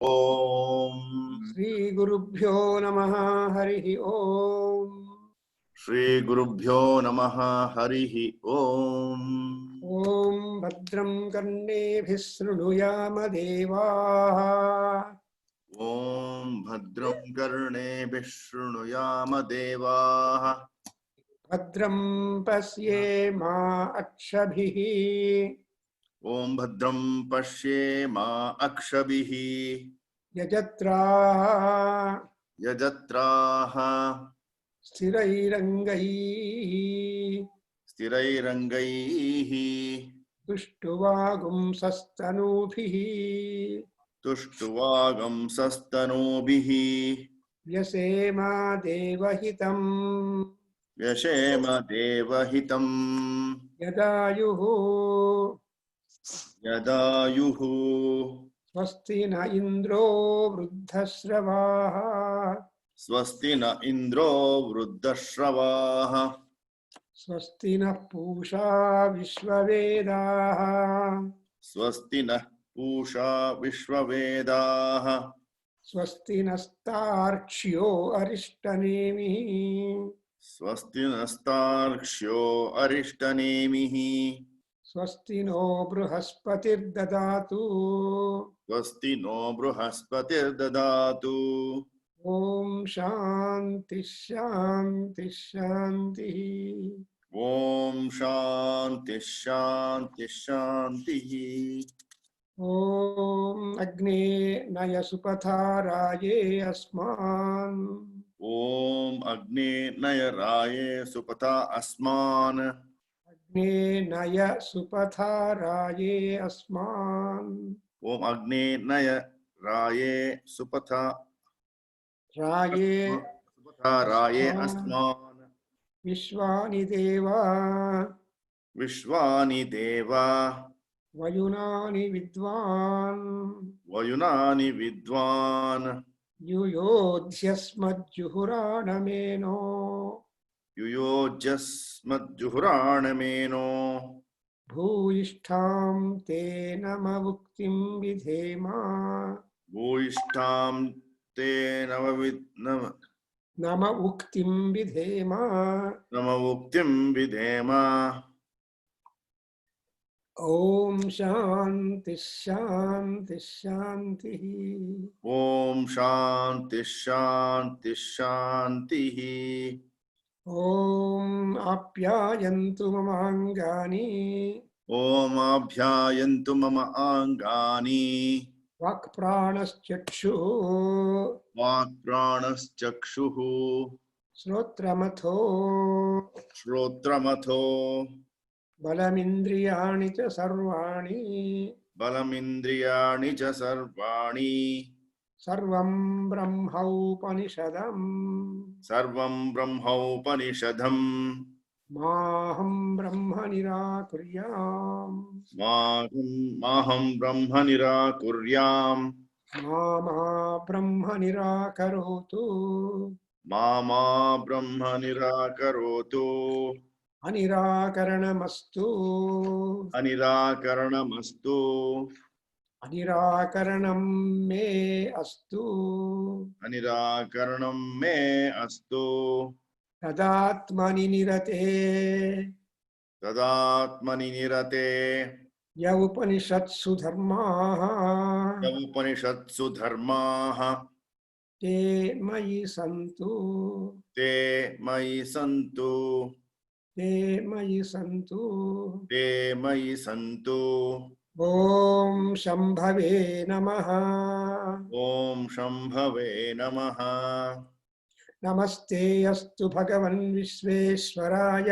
ओम श्री गुरुभ्यो नमः हरिः ओम। श्री गुरुभ्यो नमः हरिः ओम। ओम भद्रं कर्णेभिः शृणुयाम देवाः। ओम भद्रं कर्णेभिः शृणुयाम देवाः। भद्रं पश्येमाक्षभिः। ओम भद्रं पश्येमा अक्षभिः यजत्राः स्थिरैरङ्गैः स्थिरैरङ्गैः तुष्टुवागुंसस्तनूभिः। तुष्टुवागंसस्तनूभिः व्यसेमा देवहितम् व्यशेम देवहितम् यदायुः। यदायुः। स्वस्ति न इन्द्रो वृद्धश्रवाः। स्वस्ति न इन्द्रो वृद्धश्रवाः। स्वस्ति नः पूषा विश्ववेदाः। स्वस्ति नः पूषा विश्ववेदाः। स्वस्ति नस्तार्क्ष्यो अरिष्टनेमिः। स्वस्ति नस्तार्क्ष्यो अरिष्टनेमिः। स्वस्ति नो बृहस्पतिर्ददातु। स्वस्ति नो बृहस्पतिर्ददातु। ॐ शान्ति शान्ति शान्तिः। ॐ शान्ति शान्ति शान्तिः। ॐ अग्ने नय सुपथा राये अस्मान्। ॐ अग्ने नय राये सुपथा अस्मान्। अग्ने नय सुपथा राये अस्मान्। ॐ अग्ने नय राये सुपथा राये अस्मान्। विश्वानि देवा विश्वानि देवा वयुनानि विद्वान्। वयुनानि विद्वान् युयोध्यस्मज्जुहुराणमेनो। युयोजस्मज्जुहुराणमेनो। भूयिष्ठां ते नमवुक्तिं विधेमा। भूयिष्ठां ते नम उक्तिं विधेमा। नमवुक्तिं विधेम। ॐ शान्ति शान्ति शान्तिः। ॐ शान्ति शान्ति शान्तिः। ॐ आप्यायन्तु ममाङ्गानि। ॐ आप्यायन्तु मम अङ्गानि। वाक्प्राणश्चक्षुः वाक्प्राणश्चक्षुः श्रोत्रमथो श्रोत्रमथो बलमिन्द्रियाणि च सर्वाणि। बलमिन्द्रियाणि च सर्वाणि। सर्वं ब्रह्मोपनिषदम्। सर्वं ब्रह्मोपनिषदम्। माहं ब्रह्म निराकुर्याम्। माहं ब्रह्म निराकुर्याम्। मा ब्रह्म निराकरोतु। मा ब्रह्म निराकरोतु। अनिराकरणमस्तु। अनिराकरणमस्तु। अनिराकरणं मे अस्तु। अनिराकरणं मे अस्तु। तदात्मनि निरते तदात्मनि निरते य उपनिषत्सु धर्माः उपनिषत्सु धर्माः ते मयि सन्तु। ते मयि सन्तु। ते मयि सन्तु। ते मयि सन्तु। ॐ शम्भवे नमः। ॐ शम्भवे नमः। नमस्ते अस्तु भगवन् विश्वेश्वराय।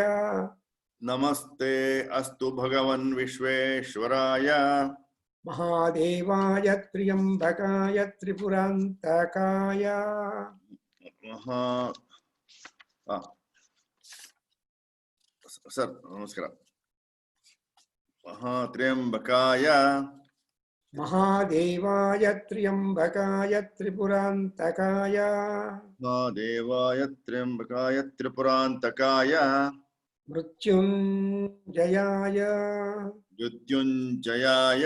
नमस्ते अस्तु भगवन् विश्वेश्वराय। महादेवाय त्र्यम्बकाय त्रिपुरान्तकाय सर नमस्कार। त्र्यम्बकाय महादेवाय त्र्यम्बकाय त्रिपुरान्तकाय महादेवाय त्र्यम्बकाय त्रिपुरान्तकाय मृत्युञ्जयाय मृत्युञ्जयाय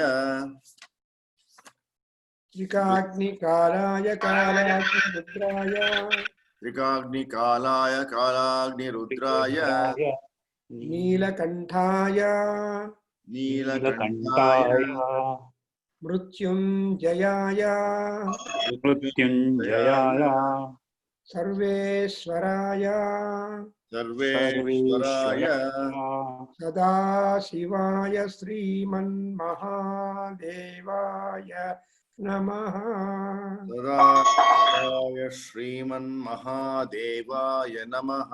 त्रिकाग्निकालाय कालाग्निरुद्राय त्रिकाग्निकालाय कालाग्निरुद्राय रुद्राय नीलकण्ठाय नीलकण्ठाय मृत्युञ्जयाय मृत्युञ्जयाय सर्वेश्वराय सर्वेश्वराय सदाशिवाय श्रीमन्महादेवाय नमः। सदाशिवाय श्रीमन्महादेवाय नमः।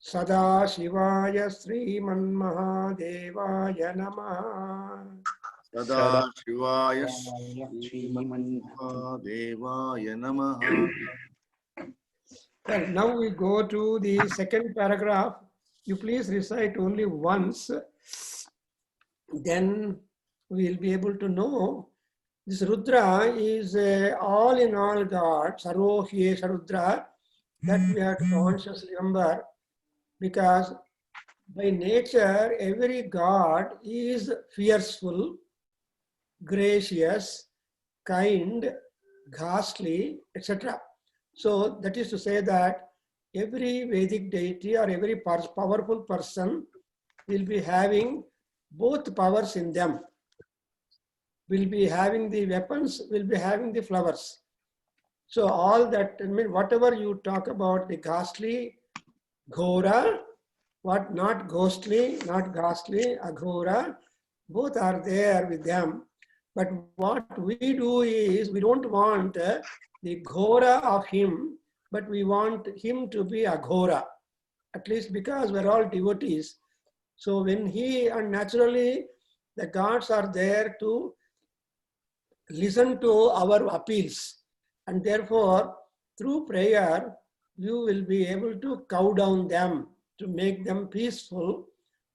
सदाशिवाय श्रीमन्महादेवाय नमः। सदाशिवाय श्रीमन्महादेवाय श्रीमन्महादेवाय नमः। Well, now we go to the second paragraph. You please recite only once, then we will be able to know. This Rudra is all in all God, Sarvohyesha Rudra, that we have to consciously remember, because by nature every God is fearful, gracious, kind, ghastly, etc. So that is to say that every Vedic deity or every powerful person will be having both powers in them. Will be having the weapons, will be having the flowers. So all that, I mean, whatever you talk about the ghastly, ghora, what not ghostly, not ghastly, aghora, both are there with them. But what we do is we don't want the ghora of him, but we want him to be aghora, at least because we're all devotees. So when he, and naturally the gods are there to listen to our appeals, and therefore through prayer you will be able to cow down them, to make them peaceful,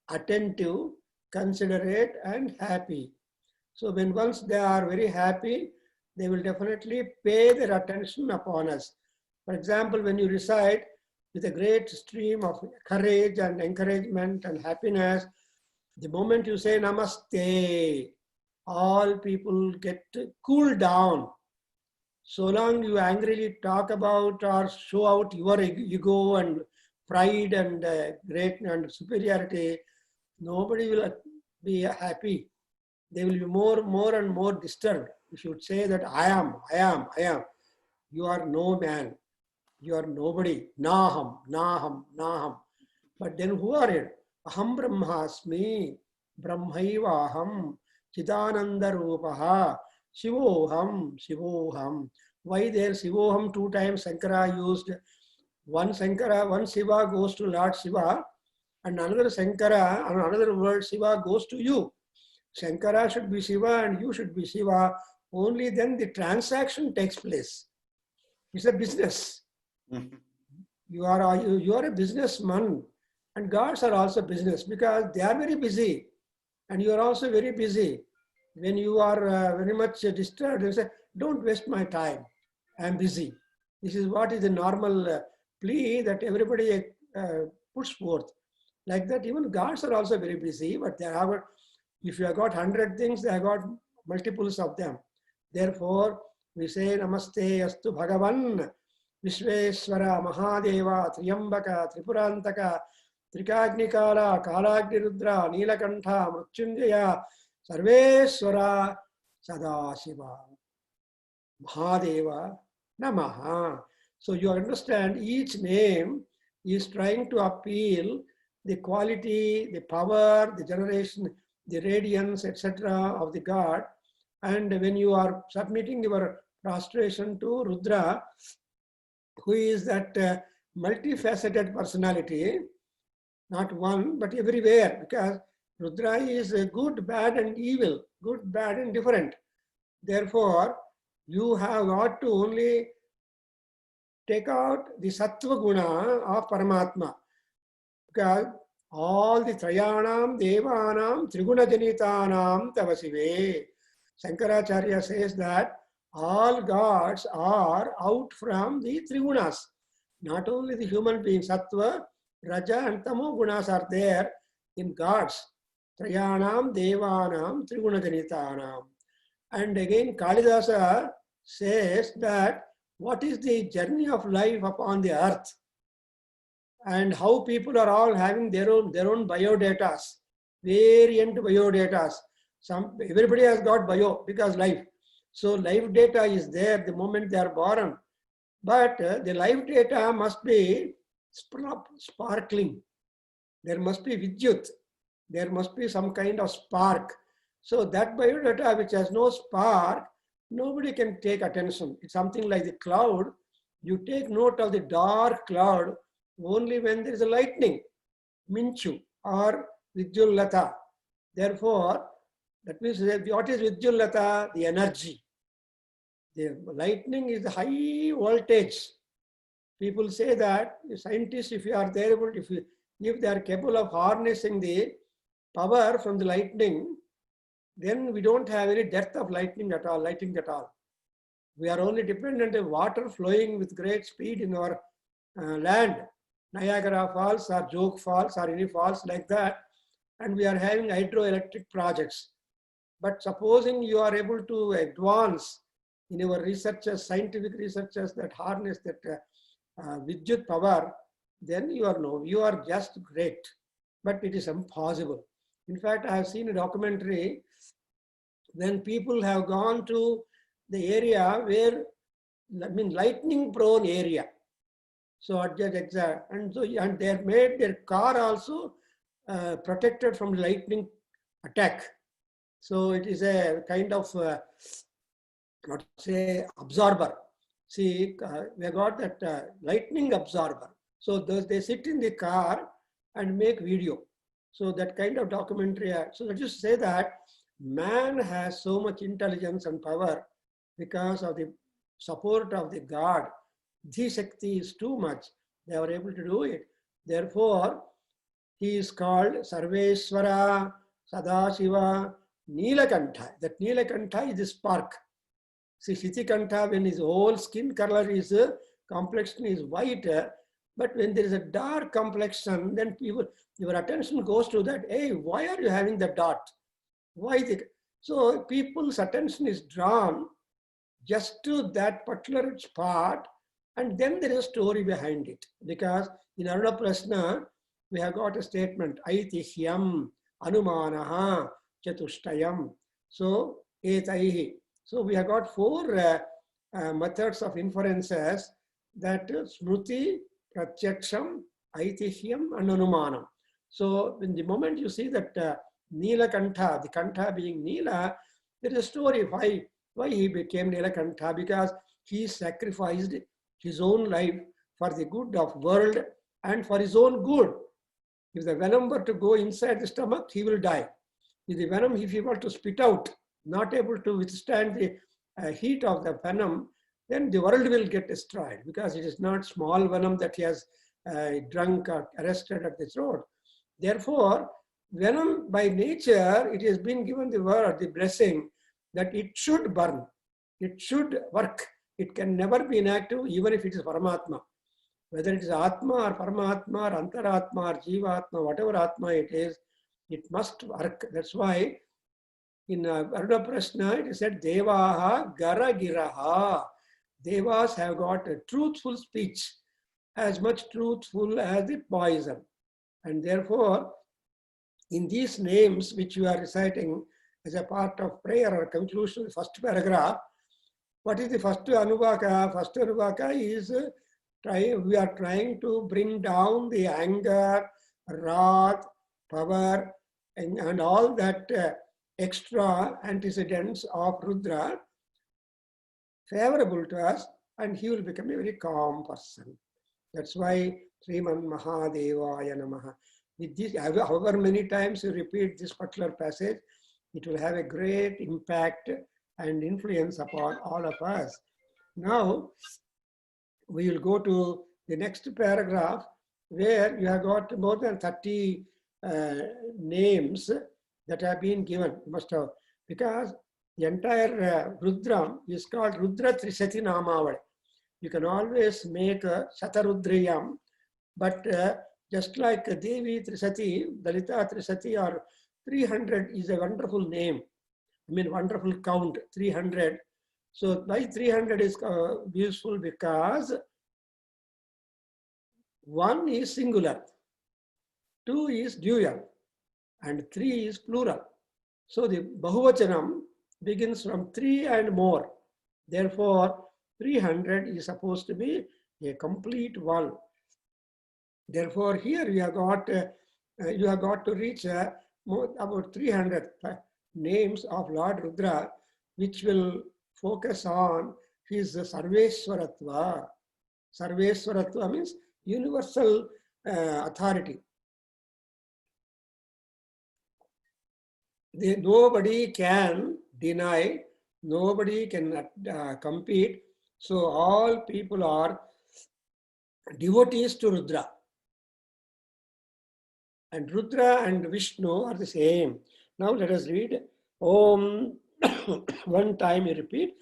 attentive, considerate and happy. So when once they are very happy, they will definitely pay their attention upon us. For example, when you recite with a great stream of courage and encouragement and happiness, the moment you say Namaste, all people get cooled down. So long you angrily talk about or show out your ego and pride and great and superiority, nobody will be happy. They will be more and more disturbed. You should say that I am. You are no man. You are nobody. Naham, naham, naham. But then who are you? Aham brahmasmi, brahmaivaham, chidananda rupaha, shivoham, shivoham. Why there shivoham 2 times Shankara used? One Shankara, one Shiva goes to Lord Shiva, and another Shankara, another word Shiva goes to you. Shankara should be Shiva and you should be Shiva. Only then the transaction takes place. It's a business. You are a businessman, and gods are also business because they are very busy, and you are also very busy. When you are very much disturbed, you say, "Don't waste my time. I am busy." This is what is the normal plea that everybody puts forth. Like that, even gods are also very busy, but they have. If you have got 100 things, they have got multiples of them. Therefore, we say Namaste Astu Bhagavan Vishveshwara Mahadeva Triyambaka Tripurantaka Trikagnikala Kalagnirudra Nilakantha Mrutyunjaya Sarveshwara Sadashiva Mahadeva Namaha. So you understand each name is trying to appeal the quality, the power, the generation, the radiance, etc. of the God. And when you are submitting your prostration to Rudra, who is that multifaceted personality, not one, but everywhere, because Rudra is good, bad, and evil, good, bad, and different. Therefore, you have got to only take out the Sattva Guna of Paramatma, because all the Trayanam, Devanam, Triguna Janitanam Tavasive. Shankaracharya says that all gods are out from the Trigunas. Not only the human beings, Sattva, Raja and Tamo Gunas are there in gods. Trayanam, Devanam, Triguna Janitanam. And again, Kalidasa says that what is the journey of life upon the earth and how people are all having their own biodata, variant biodata. Everybody has got bio because life. So life data is there the moment they are born. But the life data must be sparkling. There must be vidyut. There must be some kind of spark. So that biodata which has no spark, nobody can take attention. It's something like the cloud. You take note of the dark cloud only when there is a lightning, minchu or vidyullata. Therefore, that means what is vidyullata? The energy. The lightning is high voltage. People say that scientists, if you are there, if they are capable of harnessing the power from the lightning, then we don't have any dearth of lightning at all. We are only dependent on water flowing with great speed in our land, Niagara Falls or Joke Falls or any falls like that, and we are having hydroelectric projects. But supposing you are able to advance in your researchers, scientific researchers that harness that vidyut power, then you are just great. But it is impossible. In fact, I have seen a documentary when people have gone to the area where, lightning prone area. So at that exact, and they have made their car also protected from lightning attack. So it is a kind of, not say absorber. See, we got that lightning absorber. So they sit in the car and make video. So that kind of documentary. So let's just say that man has so much intelligence and power because of the support of the God. Dhishakti is too much. They were able to do it. Therefore, he is called Sarveshwara, Sadashiva, Neelakantha. That Neelakantha is the spark. See, Shitikantha, when his whole skin color is, complexion is white, but when there is a dark complexion, then your attention goes to that, hey, why are you having the dot? So people's attention is drawn just to that particular part, and then there is a story behind it. Because in Aruna Prasna, we have got a statement, Aitihyam, Anumanaha, Chatushtayam. So, Etaihi. So we have got 4 methods of inferences, that Smruti, Pratyaksham, Aitihyam, and Anumanam. So in the moment you see that Neelakantha, the Kantha being Neela, there is a story why he became Neelakantha, because he sacrificed his own life for the good of world and for his own good. If the venom were to go inside the stomach, he will die. If the venom, if he were to spit out, not able to withstand the heat of the venom, then the world will get destroyed, because it is not small venom that he has drunk or arrested at the throat. Therefore, venom by nature, it has been given the word, the blessing, that it should burn, it should work. It can never be inactive, even if it is Paramatma. Whether it is Atma or Paramatma or Antaratma or Jivatma, whatever Atma it is, it must work. That's why in Aruna Prasna, it is said, Devaha Gara Giraha. Devas have got a truthful speech, as much truthful as the poison. And therefore, in these names which you are reciting as a part of prayer or conclusion, the first paragraph, what is the first Anuvaka? First Anuvaka is we are trying to bring down the anger, wrath, power, and all that extra antecedents of Rudra favorable to us, and he will become a very calm person. That's why Sriman Mahadevaya Namaha. With this, however many times you repeat this particular passage, it will have a great impact and influence upon all of us. Now, we will go to the next paragraph, where you have got more than 30 names that have been given. You must have, because the entire Rudram is called Rudra Trisati Namavali. You can always make a Shatarudriyam, but just like Devi Trisati, Dalita Trisati, or 300 is a wonderful name. wonderful count, 300. So why 300 is useful? Because 1 is singular, 2 is dual, and 3 is plural. So the Bahuvachanam begins from 3 and more. Therefore, 300 is supposed to be a complete one. Therefore, here you have got to reach about 300 names of Lord Rudra, which will focus on his Sarveswaratva. Sarveswaratva means universal authority. Nobody can deny, nobody can compete. So all people are devotees to Rudra. And Rudra and Vishnu are the same. Now let us read Om. One time you repeat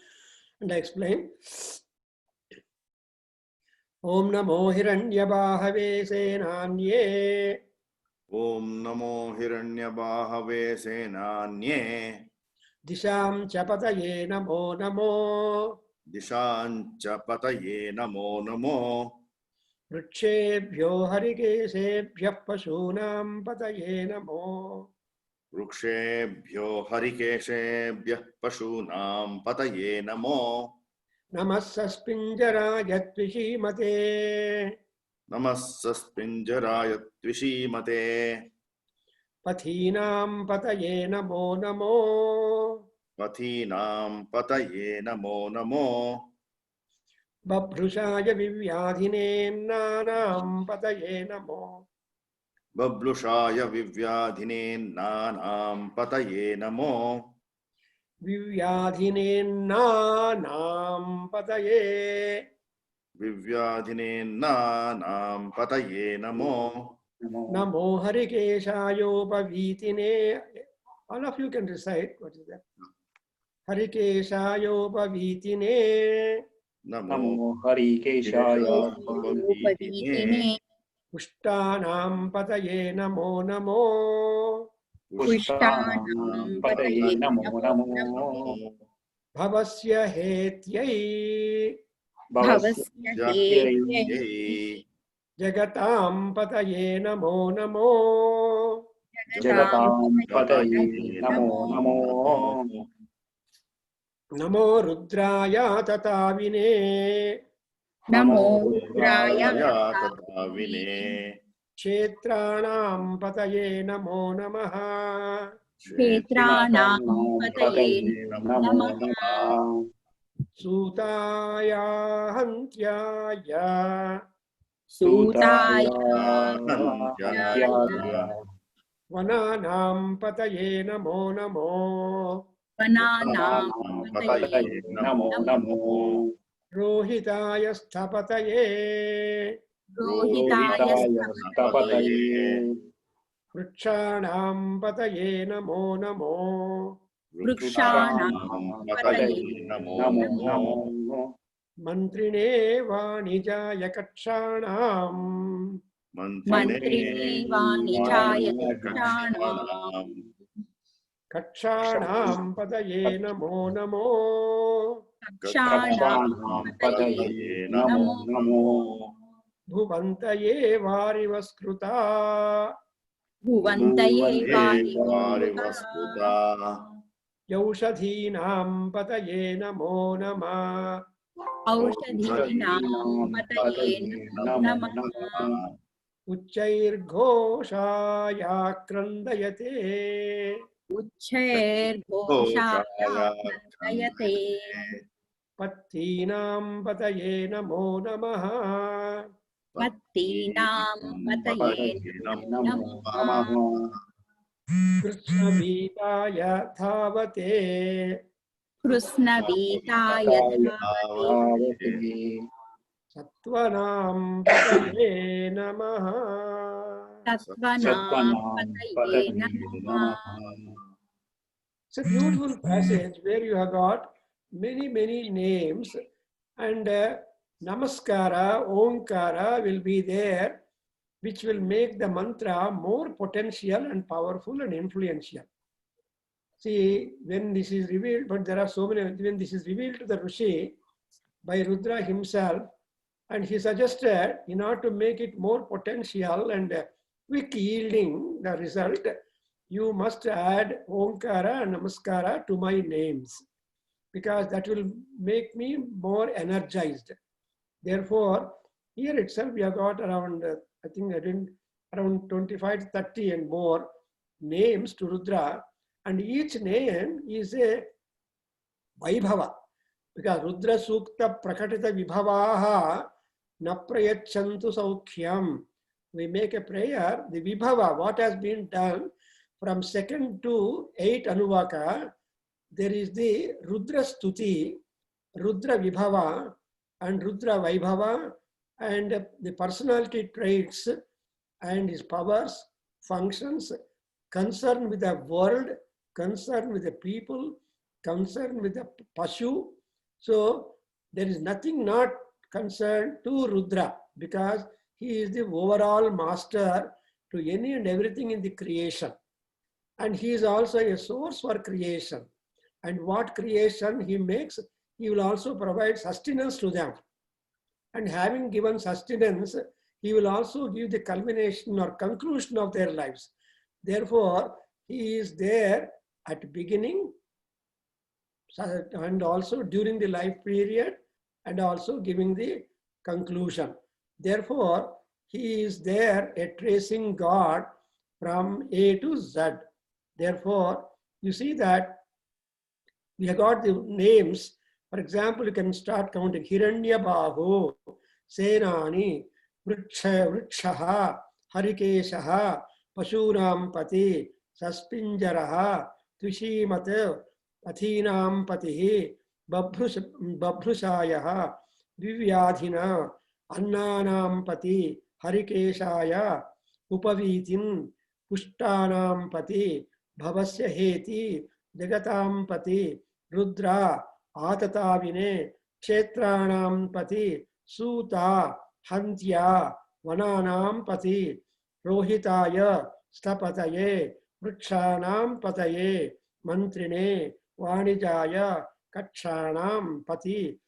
and I explain. Om Namo Hiranyabahave Senanye. Om Namo Hiranyabahave Senanye. Disham Chapataye Namo Namo. Dishancha Pataye Namo Namo. Vrukshebhyo Harikesebhyah Pashunam Pataye Namo. Vrukshebhyo Harikeshebhyah Pashunam Pataye Namo. Namasaspinjaraya Tvishimate. Namasaspinjaraya Tvishimate. Pathinam Pataye Namo Namo. Pathinam Pataye Namo Namo. Babhrushaya Vivyadhine Nanam Pataye Namo. Bablushaya Vivyadhine Nanam Pataye Namo. Vivyadhine Nanam Pataye. Vivyadhine Nanam Pataye Namo. Namo Harikeshayopavitine. All of you can recite. What is that? Harikeshayopavitine. Namo Harikeshaya Upavitine. Pushtanam Pataye Namo Namo. Pushtanam Pataye Namo Namo. Bhavasya Hetyai. Bhavasya Hetyai Yai. Jagatam Pataye Namo Namo. Jagatam Pataye Namo Namo. Namo Rudraya Tatavine. Namo Raya Rudraya Tatavine. Kshetranam Pataye Namo Namaha. Kshetranam Pataye Namo Namaha. Sutaya Hantyaya. Sutaya Vananam Pataye Namo Namo. Vananam Pataye Namo Namo. Rohitaya Sthapataye. Rohitaya Stapataye. Vrikshanam Pataye Namo Namo. Vrikshanam Pataye Namo Namo. Mantrine Vanijaya Kakshanam. Mantrine Vanijaya Kakshanam. Kakshanam Pataye Namo Namo. Kakshanam Pataye Namo Namo. Bhuvantaye Varivaskruta. Bhuvantaye Varivaskuta. Yaushadhinam Pataye Namo Nama. Aushadhinam Pataye Namo Namo. Uchairghoshaya Krandayate. Uchairghoshaya Krandayate. Pattinam Pataye Namo Namaha. Pattinam Pataye Namo Namo. Krishna Vitaya Dhavate. Krishna Vitaya Dhavate. Sattvanam Pataye Namaha. Sattvanam Pataye Namaha. It's a beautiful passage where you have got many names, and Namaskara, Omkara will be there, which will make the mantra more potential and powerful and influential. See, when this is revealed, but there are so many, when this is revealed to the Rishi by Rudra himself, and he suggested, in order to make it more potential and quick yielding the result, you must add Omkara and Namaskara to my names, because that will make me more energized. Therefore, here itself we have got around, I think around 25 to 30 and more names to Rudra, and each name is a Vaibhava, because Rudra Sukta Prakatita Vibhavaha Na Prayachantu Saukhyam. We make a prayer, the Vibhava, what has been done from 2nd to 8 Anuvaka, there is the Rudra Stuti, Rudra Vibhava, and Rudra Vaibhava, and the personality traits and his powers, functions, concern with the world, concern with the people, concern with the Pashu. So there is nothing not concerned to Rudra, because he is the overall master to any and everything in the creation. And he is also a source for creation. And what creation he makes, he will also provide sustenance to them. And having given sustenance, he will also give the culmination or conclusion of their lives. Therefore, he is there at the beginning and also during the life period and also giving the conclusion. Therefore, he is there, a tracing God from A to Z. Therefore, you see that we have got the names. For example, you can start counting Hiranyabahu, Senani, Vrikshaha, Harikeshaha, Pashunam Pati, Saspinjaraha, Tvishimat, Athinam Patihi, Babhrushayaha, Vivyadhina, Annanam Pati, Harikeshaya, Upavitin, Pushtanam Pati, Bhavasya Heti, Jagatam Pati, Rudra, Atatavine, Kshetranam Pati, Suta, Hantya, Vananam Pati, Rohitaya, Stapataye, Vrikshanam Pataye, Mantrine, Vanijaya, Kakshanam Pati,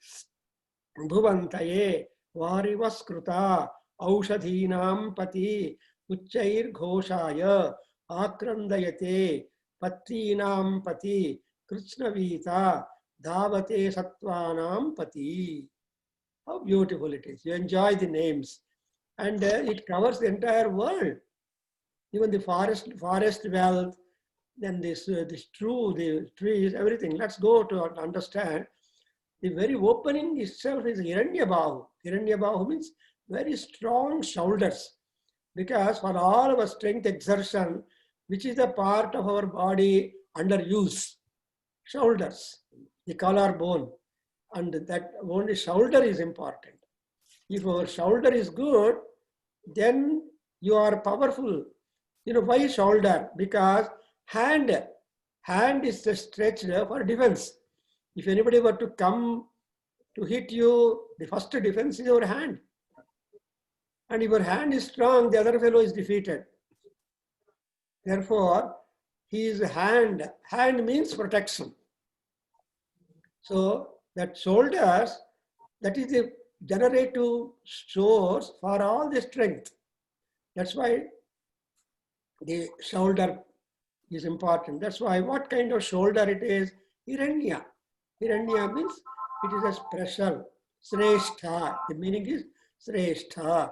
Bhuvantaye, Varivaskruta, Aushadhinam Pati, Uchair Ghoshaya, Akrandayate, Patrinam Pati, Krishnavita, Dhavate Sattvanam Pati. How beautiful it is. You enjoy the names. And it covers the entire world. Even the forest wealth, then the trees, everything. Let's go to understand. The very opening itself is Hiranyabahu. Hiranyabahu means very strong shoulders. Because for all our strength exertion, which is a part of our body under use? Shoulders, the collarbone. And that only shoulder is important. If our shoulder is good, then you are powerful. You know why shoulder? Because hand is stretched for defense. If anybody were to come to hit you, the first defense is your hand. And if your hand is strong, the other fellow is defeated. Therefore, his hand means protection. So that shoulders, that is the generative source for all the strength. That's why the shoulder is important. That's why what kind of shoulder it is? Hiranya. Hiranya means it is a special. Srestha. The meaning is Srestha.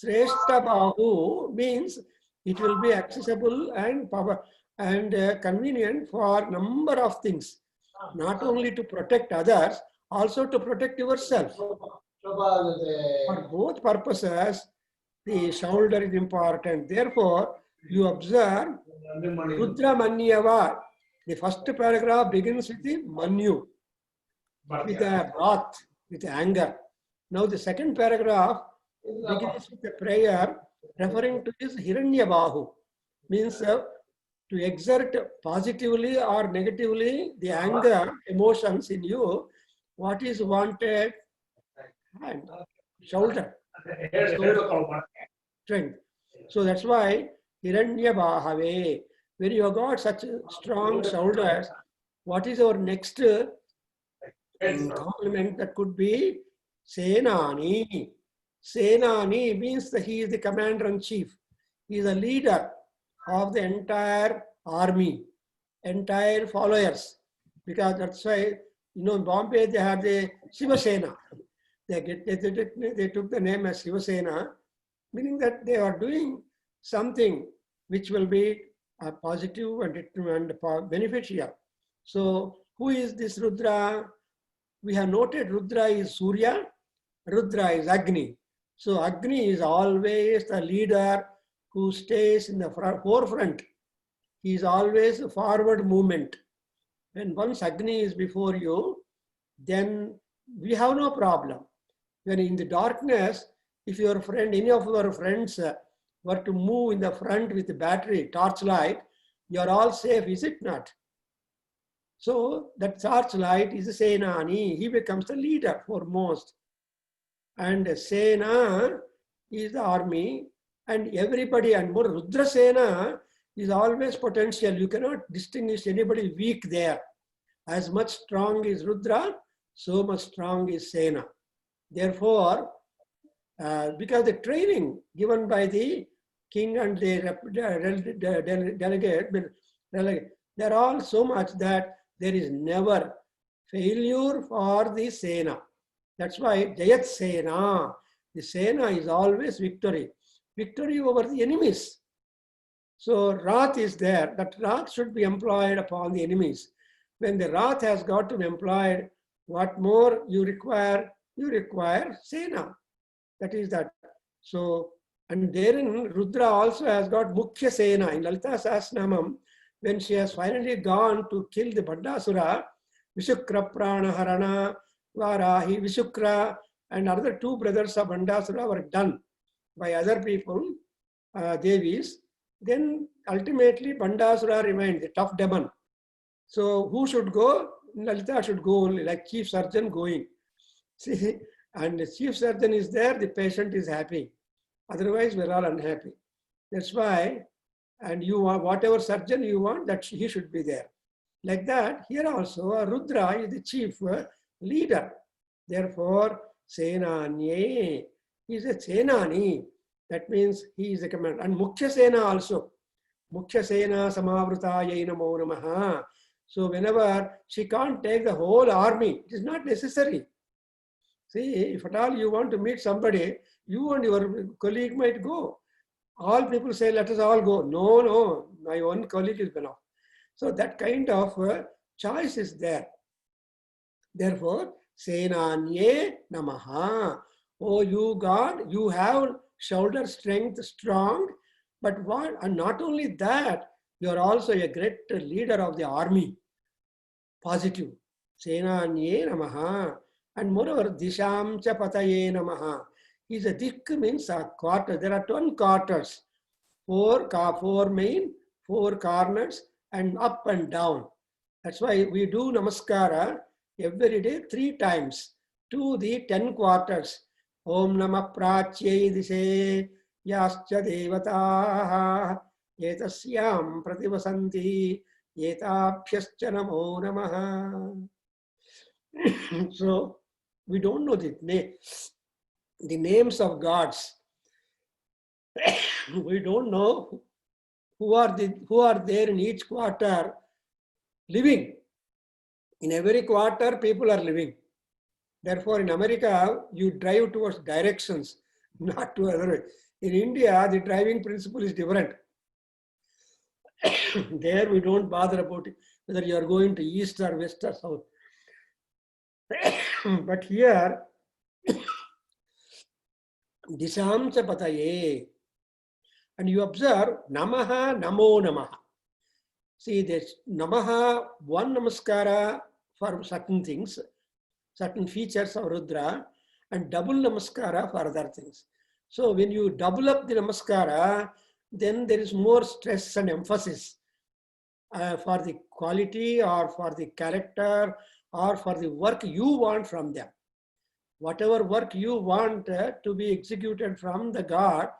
Srestha Bahu means it will be accessible and power and convenient for number of things. Not only to protect others, also to protect yourself. For both purposes, the shoulder is important. Therefore, you observe Rudra Manyava. The first paragraph begins with the Manyu, with a wrath, with anger. Now the second paragraph begins with a prayer referring to his Hiranyabahu, means to exert positively or negatively the anger, emotions in you. What is wanted? Hand, shoulder, strength. So that's why Hiranyabahave. When you have got such strong shoulders, what is our next complement? That could be Senani. Senani means that he is the commander-in-chief. He is a leader of the entire army, entire followers. Because that's why, in Bombay, they have the Shiva Sena. They took the name as Shiva Sena, meaning that they are doing something which will be positive and beneficial. So, who is this Rudra? We have noted Rudra is Surya, Rudra is Agni. So, Agni is always the leader who stays in the forefront. He is always a forward movement. And once Agni is before you, then we have no problem. When in the darkness, if your friend, any of your friends were to move in the front with the battery, torchlight, you are all safe, is it not? So that torchlight is a Senani. He becomes the leader foremost. And Sena is the army, and everybody, and more Rudra Sena is always potential. You cannot distinguish anybody weak there. As much strong is Rudra, so much strong is Sena. Therefore, because the training given by the king and the delegate, they're all so much that there is never failure for the Sena. That's why Jayat Sena, the Sena is always victory. Victory over the enemies. So Wrath is there. That Wrath should be employed upon the enemies. When the Wrath has got to be employed, what more you require? You require Sena. That is that. So, and therein Rudra also has got Mukhya Sena. In Lalita Sahasranamam, when she has finally gone to kill the Bandasura, Vishukra Prana Harana, Varahi, Vishukra, and other two brothers of Bandasura were done by other people, Devis. Then ultimately Bandasura remained the tough demon. So who should go? Lalita should go only, like chief surgeon going. See, and the chief surgeon is there, the patient is happy. Otherwise, we're all unhappy. That's why, and you want whatever surgeon you want, that he should be there. Like that, here also, Rudra is the chief leader. Therefore, Senanye is a Senani. That means he is the commander. And Mukhya Sena also. Mukhya Sena Samavrutaya Namo Namaha. So whenever she can't take the whole army, it is not necessary. See, if at all you want to meet somebody, you and your colleague might go. All people say, let us all go. No, no, my one colleague is enough. So that kind of choice is there. Therefore, Senanye Namaha. Oh, you God, you have shoulder strength strong, but what? And not only that, you are also a great leader of the army. Positive. Senanye Namaha. And moreover, Disham cha Pataye Namaha. Is a dik means a quarter. There are 10 quarters. Four main, 4 corners, and up and down. That's why we do Namaskara every day 3 times to the 10 quarters. Om Namah Pratyai Dishe Yascha Devataha Yetasyam Prativasanti Yetabhyascha Namo Namaha. So we don't know the names of gods. We don't know who are there in each quarter living. In every quarter, people are living. Therefore, in America, you drive towards directions, not to other way. In India, the driving principle is different. There, we don't bother about it, whether you are going to east or west or south. But here, Disham cha Pataye. And you observe Namaha, Namo Namaha. See, there's Namaha, one Namaskara for certain things, certain features of Rudra, and double Namaskara for other things. So when you double up the Namaskara, then there is more stress and emphasis for the quality or for the character or for the work you want from them. Whatever work you want to be executed from the God,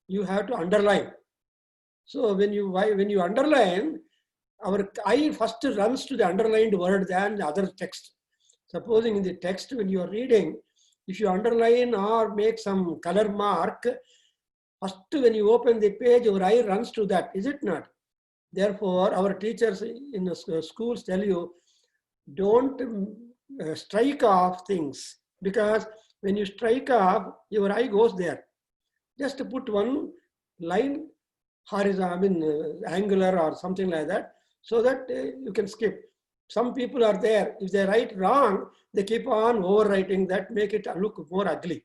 you have to underline. So when you underline, our eye first runs to the underlined word than the other text. Supposing in the text when you are reading, if you underline or make some color mark, first when you open the page, your eye runs to that, is it not? Therefore, our teachers in the schools tell you, don't strike off things, because when you strike off, your eye goes there. Just to put one line horizontal, angular or something like that, so that you can skip. Some people are there, if they write wrong, they keep on overwriting that, make it look more ugly.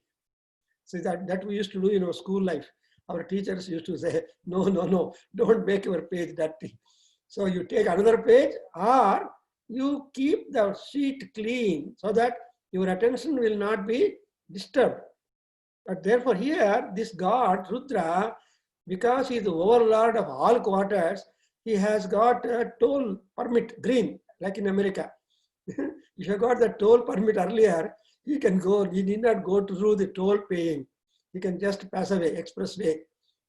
So that we used to do in our school life. Our teachers used to say, no, don't make your page dirty. So you take another page, or you keep the sheet clean so that your attention will not be disturbed. But therefore here, this god, Rudra, because he is the overlord of all quarters, he has got a toll permit, green, like in America. If you got the toll permit earlier, he can go, he need not go through the toll paying. He can just pass away, expressway.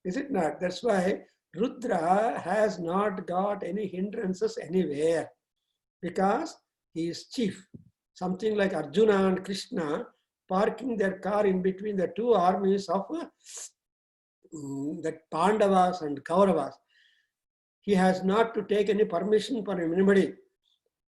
Is it not? That's why Rudra has not got any hindrances anywhere, because he is chief. Something like Arjuna and Krishna parking their car in between the two armies of that Pandavas and Kauravas. He has not to take any permission from anybody.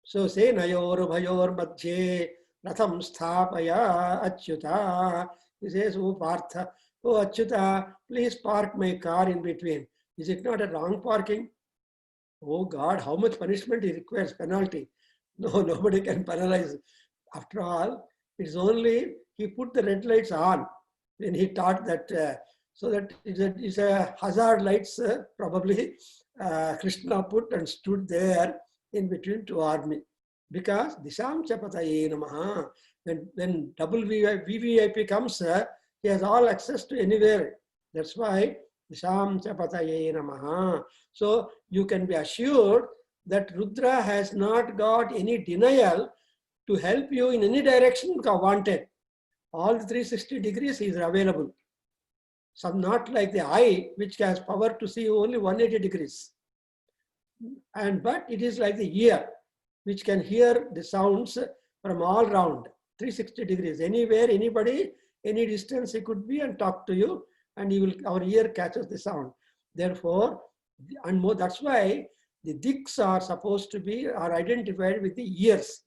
So say Nayor Bhayor Madhye Ratham Sthapaya Achyuta. He says, oh Partha, oh Achyuta, please park my car in between. Is it not a wrong parking? Oh God, how much punishment he requires, penalty? No, nobody can penalize. After all, it's only he put the red lights on when he taught that, so that it's a hazard lights, probably Krishna put and stood there in between two army. Because Disham Chapataye Namaha, when double VVIP comes, he has all access to anywhere. That's why Disham Chapataye Namaha. So you can be assured that Rudra has not got any denial to help you in any direction wanted. All the 360 degrees is available. So not like the eye, which has power to see only 180 degrees. But it is like the ear, which can hear the sounds from all round, 360 degrees. Anywhere, anybody, any distance he could be and talk to you, and our ear catches the sound. Therefore, and more, that's why the diks are supposed to be, are identified with the ears.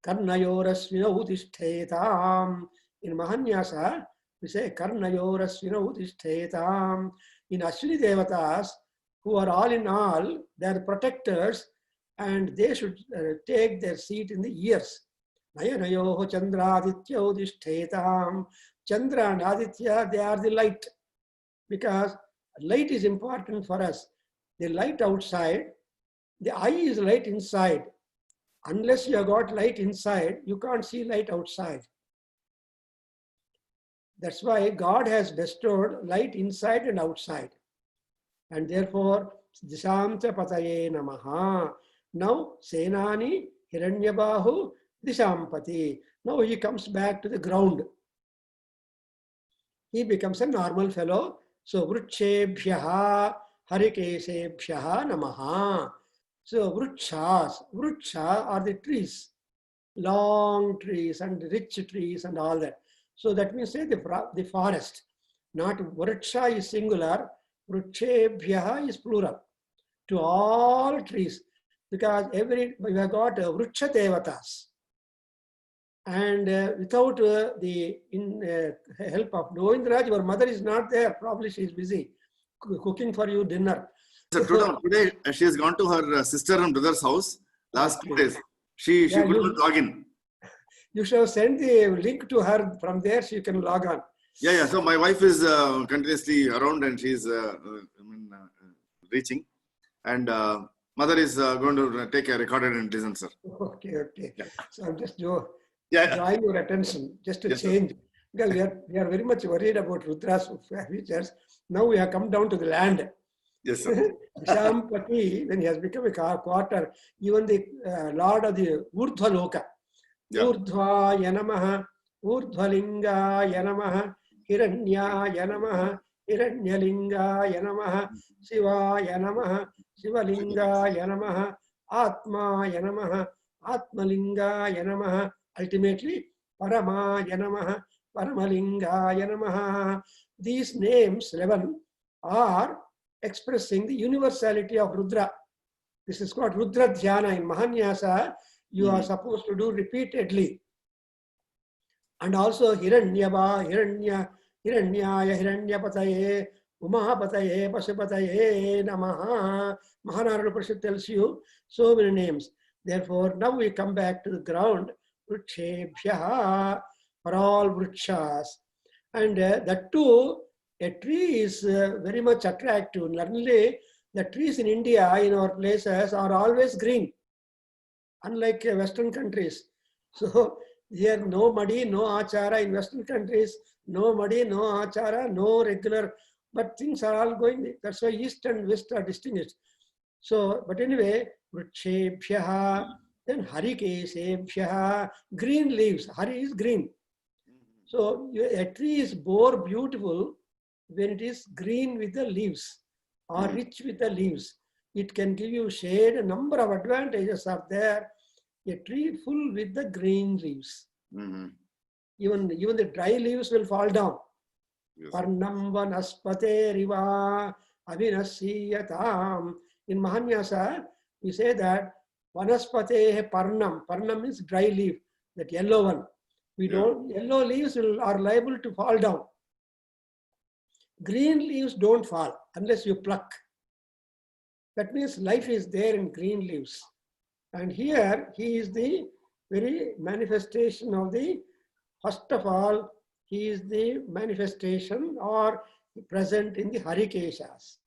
Karnayorasvina udishthetam. In Mahanyasa, we say Karnayorasvina udishthetam. In Ashwini Devatas, who are all in all, they are protectors, and they should take their seat in the ears. Nayanayoho Chandra Aditya udishthetam. Chandra and Aditya, they are the light, because light is important for us. The light outside, the eye is light inside. Unless you have got light inside, you can't see light outside. That's why God has bestowed light inside and outside. And therefore, Dishamcha Pataye Namaha. Now, Senani Hiranyabahu Dishampati. Now he comes back to the ground. He becomes a normal fellow. So, Vruchebhyaha Harikesebhyaha Namaha. So, Vrucha are the trees, long trees and rich trees and all that. So that means say the forest. Not Vrucha is singular, Vruchebhyaha is plural. To all trees, because we have got Vrucha Devatas. And without the help of Govindraj, your mother is not there. Probably she is busy cooking for you dinner. So today she has gone to her sister and brother's house. Last 2 days, she couldn't log in. You should send the link to her. From there, she can log on. Yeah. So my wife is continuously around, and she's reaching. And mother is going to take a recorded and listen, sir. Okay. Yeah. So I'm just drawing your attention, just to change. Because we are very much worried about Rudra's features. Now we have come down to the land. Yes, sir. Vishampati, when he has become a quarter, even the Lord of the Urdhva Loka. Yeah. Urdhva Yanamaha, Urdhvalinga Yanamaha, Hiranya Yanamaha, Hiranyalingaya Namaha, Shivaya Namaha, Shivalingaya Namaha, Atmaya Namaha, Atmalingaya Namaha, ultimately Paramaya Namaha, Paramalingaya Namaha. These names, 11, are expressing the universality of Rudra. This is called Rudra Dhyana. In Mahanyasa, you are supposed to do repeatedly. And also Hiranyava, Hiranyaya, Hiranyapataye, Umahapataye, Pasupataye, Namaha. Mahanarada Upanishad tells you so many names. Therefore, now we come back to the ground. Vrukshebhyaha, for all vrukshas. And that too, a tree is very much attractive. Normally, the trees in India, in our places, are always green, unlike Western countries. So here, no muddy, no achara. In Western countries, no muddy, no achara, no regular, but things are all going. That's why East and West are distinguished. So, but anyway, Vrukshebhyaha, then Harikesebhyaha, green leaves. Hari is green. So a tree is more beautiful when it is green with the leaves or rich with the leaves. It can give you shade. A number of advantages are there. A tree full with the green leaves. Even the dry leaves will fall down. Parnam vanaspate riva avinasiyatam. In Mahanyasa, we say that vanaspate parnam. Parnam means dry leaf, that yellow one. Yellow leaves are liable to fall down. Green leaves don't fall unless you pluck. That means life is there in green leaves. And here he is the very manifestation of the, first of all, he is the manifestation or present in the Harikeshas.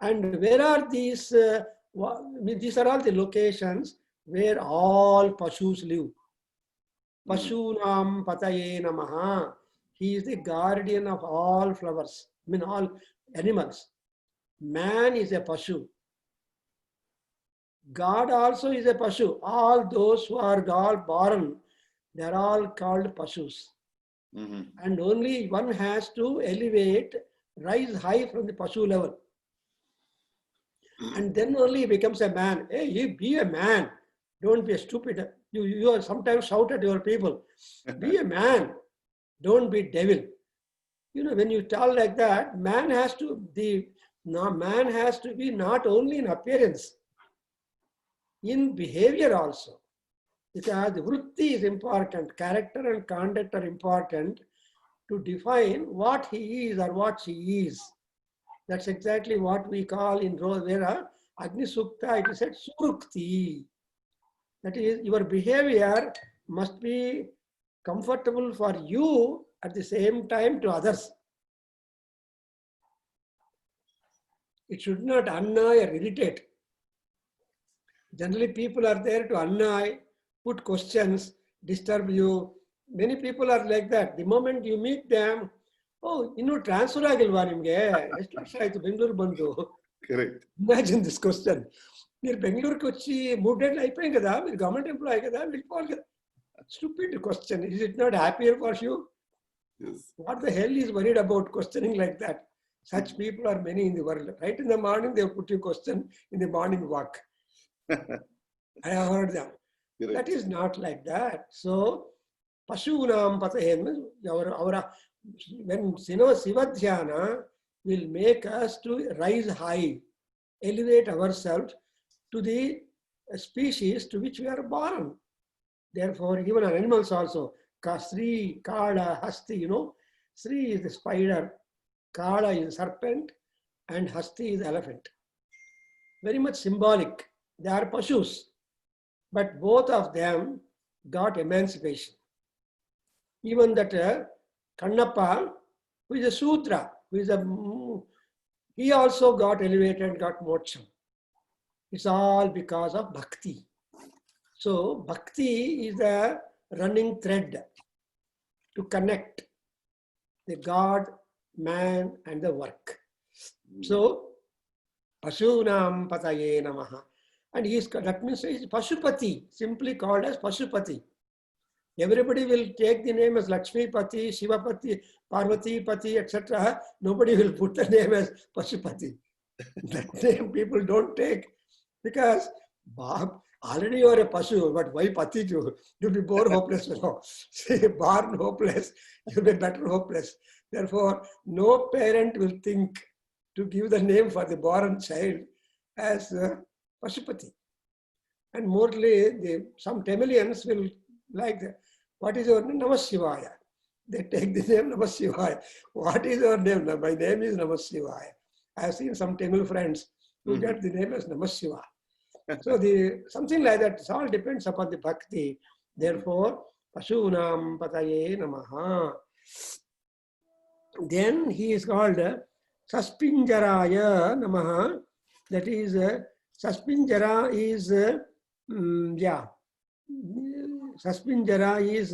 And where are these? These are all the locations where all Pashus live. Pashunam Pataye Namaha. He is the guardian of all flowers, all animals. Man is a Pashu. God also is a Pashu. All those who are all born, they are all called Pashus. And only one has to elevate, rise high from the Pashu level. And then only he becomes a man. Hey, you be a man. Don't be a stupid. You are sometimes shout at your people. Be a man. Don't be devil. When you tell like that, man has to be not only in appearance, in behavior also. Because vritti is important, character and conduct are important to define what he is or what she is. That's exactly what we call in Vera Agni Sukta, it is said Surukti. That is, your behavior must be comfortable for you at the same time to others. It should not annoy or irritate. Generally, people are there to annoy, put questions, disturb you. Many people are like that. The moment you meet them, oh, transfer agilva nimge. ಎಷ್ಟು ವರ್ಷ ಆಯ್ತು ಬೆಂಗಳೂರು ಬಂದು? Correct. Imagine this question. మీరు బెంగళూరుకి వచ్చి 3 ఏళ్ళు అయిపోయాయి కదా, మీరు గవర్నమెంట్ ఎంప్లాయీ కదా, వెళ్ళిపోవాలి కదా. Stupid question. Is it not happier for you? Yes. What the hell is worried about questioning like that? Such people are many in the world. Right in the morning, they put you question in the morning walk. I have heard them. Correct. That is not like that. So, Pashunam Patahen, when Sivadhyana will make us to rise high, elevate ourselves to the species to which we are born. Therefore, even our animals also, Sri, Kala, Hasti, Sri is the spider, Kala is the serpent, and Hasti is the elephant. Very much symbolic. They are Pashus. But both of them got emancipation. Even that Kannappa, who is a Sudra, he also got elevated, got moksha. It's all because of bhakti. So bhakti is the running thread to connect the God, man, and the work. So Pashunam Pataye Namaha. And that means he is Pashupati, simply called as Pashupati. Everybody will take the name as Lakshmi Pati, Shivapati, Parvati Pati, etc. Nobody will put the name as Pashupati. That name people don't take because already you are a Pashu, but why Pati too? You'll be more hopeless. See, born hopeless, you'll be better hopeless. Therefore, no parent will think to give the name for the born child as Pashupati. And mostly, some Tamilians will like that. What is your name? Namah Shivaya. They take the name Namah Shivaya. What is your name? My name is Namah Shivaya. I have seen some Tamil friends who get the name as Namah Shivaya. So something like that. It all depends upon the bhakti. Therefore, Pashunam Pataye Namaha. Then he is called Saspinjaraya Namaha. That is, Saspinjara is, Saspinjara is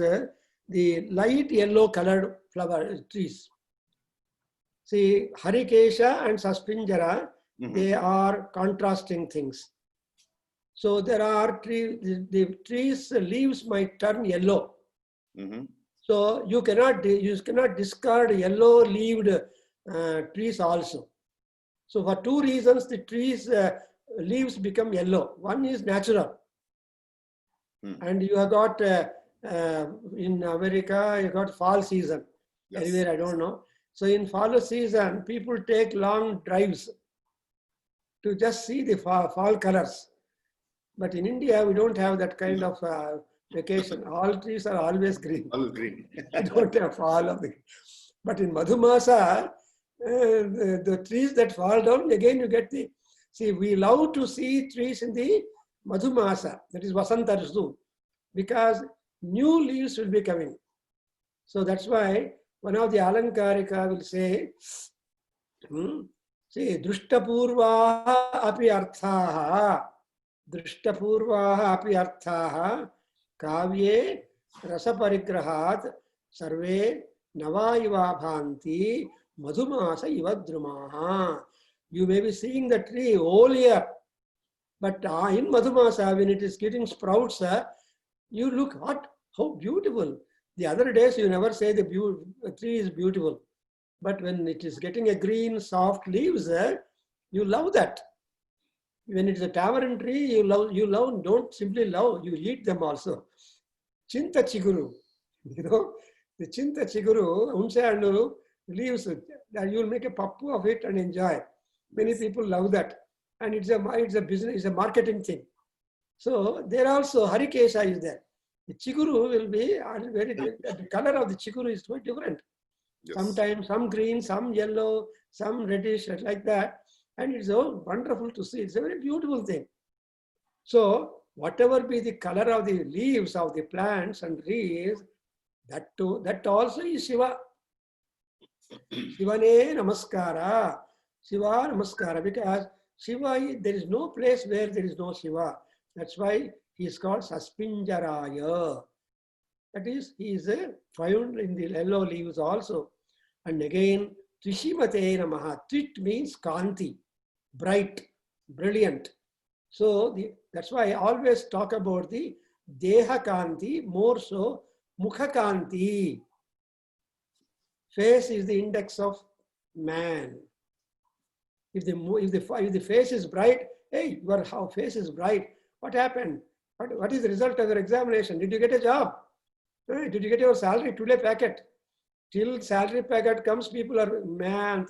the light yellow colored flower trees. See, Harikesha and Saspinjara, they are contrasting things. So there are the trees' leaves might turn yellow. So you cannot discard yellow leaved trees also. So for two reasons, the trees' leaves become yellow. One is natural. And you have got, in America, you got fall season. Yes. Anywhere, I don't know. So in fall season, people take long drives to just see the fall colors. But in India, we don't have that kind of vacation. All trees are always green. All green. We don't have fall of the. But in Madhumasa, the trees that fall down, again you get the. See, we love to see trees in the Madhumasa, that is Vasanta Ritu, because new leaves will be coming. So that's why one of the Alankarika will say, see, Drishtapurvaha api arthaha, Drishtapurvaha api arthaha, Kavye Rasaparigrahat, Sarve Navaiva Bhanti, Madhumasa Ivadrumaha. You may be seeing the tree all year, but in Madhumasa, when it is getting sprouts, you look, how beautiful. The other days, you never say the tree is beautiful. But when it is getting a green, soft leaves, you love that. When it's a tamarind tree, you love, don't simply love, you eat them also. Chinta chiguru, the chinta chiguru, unse and leaves, you'll make a pappu of it and enjoy. Many people love that. And it's a business, it's a marketing thing. So there also Harikesha is there. The chiguru will be the color of the chiguru is quite different. Yes. Sometimes some green, some yellow, some reddish, like that. And it's so wonderful to see. It's a very beautiful thing. So whatever be the color of the leaves of the plants and trees, that also is Shiva. Shivane Namaskara. Shiva Namaskara. Because Shiva, there is no place where there is no Shiva. That's why he is called Saspinjaraya. That is, he is found in the yellow leaves also. And again, Trishimate Namaha. Trit means Kanti, bright, brilliant. So that's why I always talk about the Deha Kanti, more so Mukha Kanti. Face is the index of man. If the face is bright, hey, your face is bright. What happened? What is the result of your examination? Did you get a job? Did you get your salary today packet? Till salary packet comes, people are man.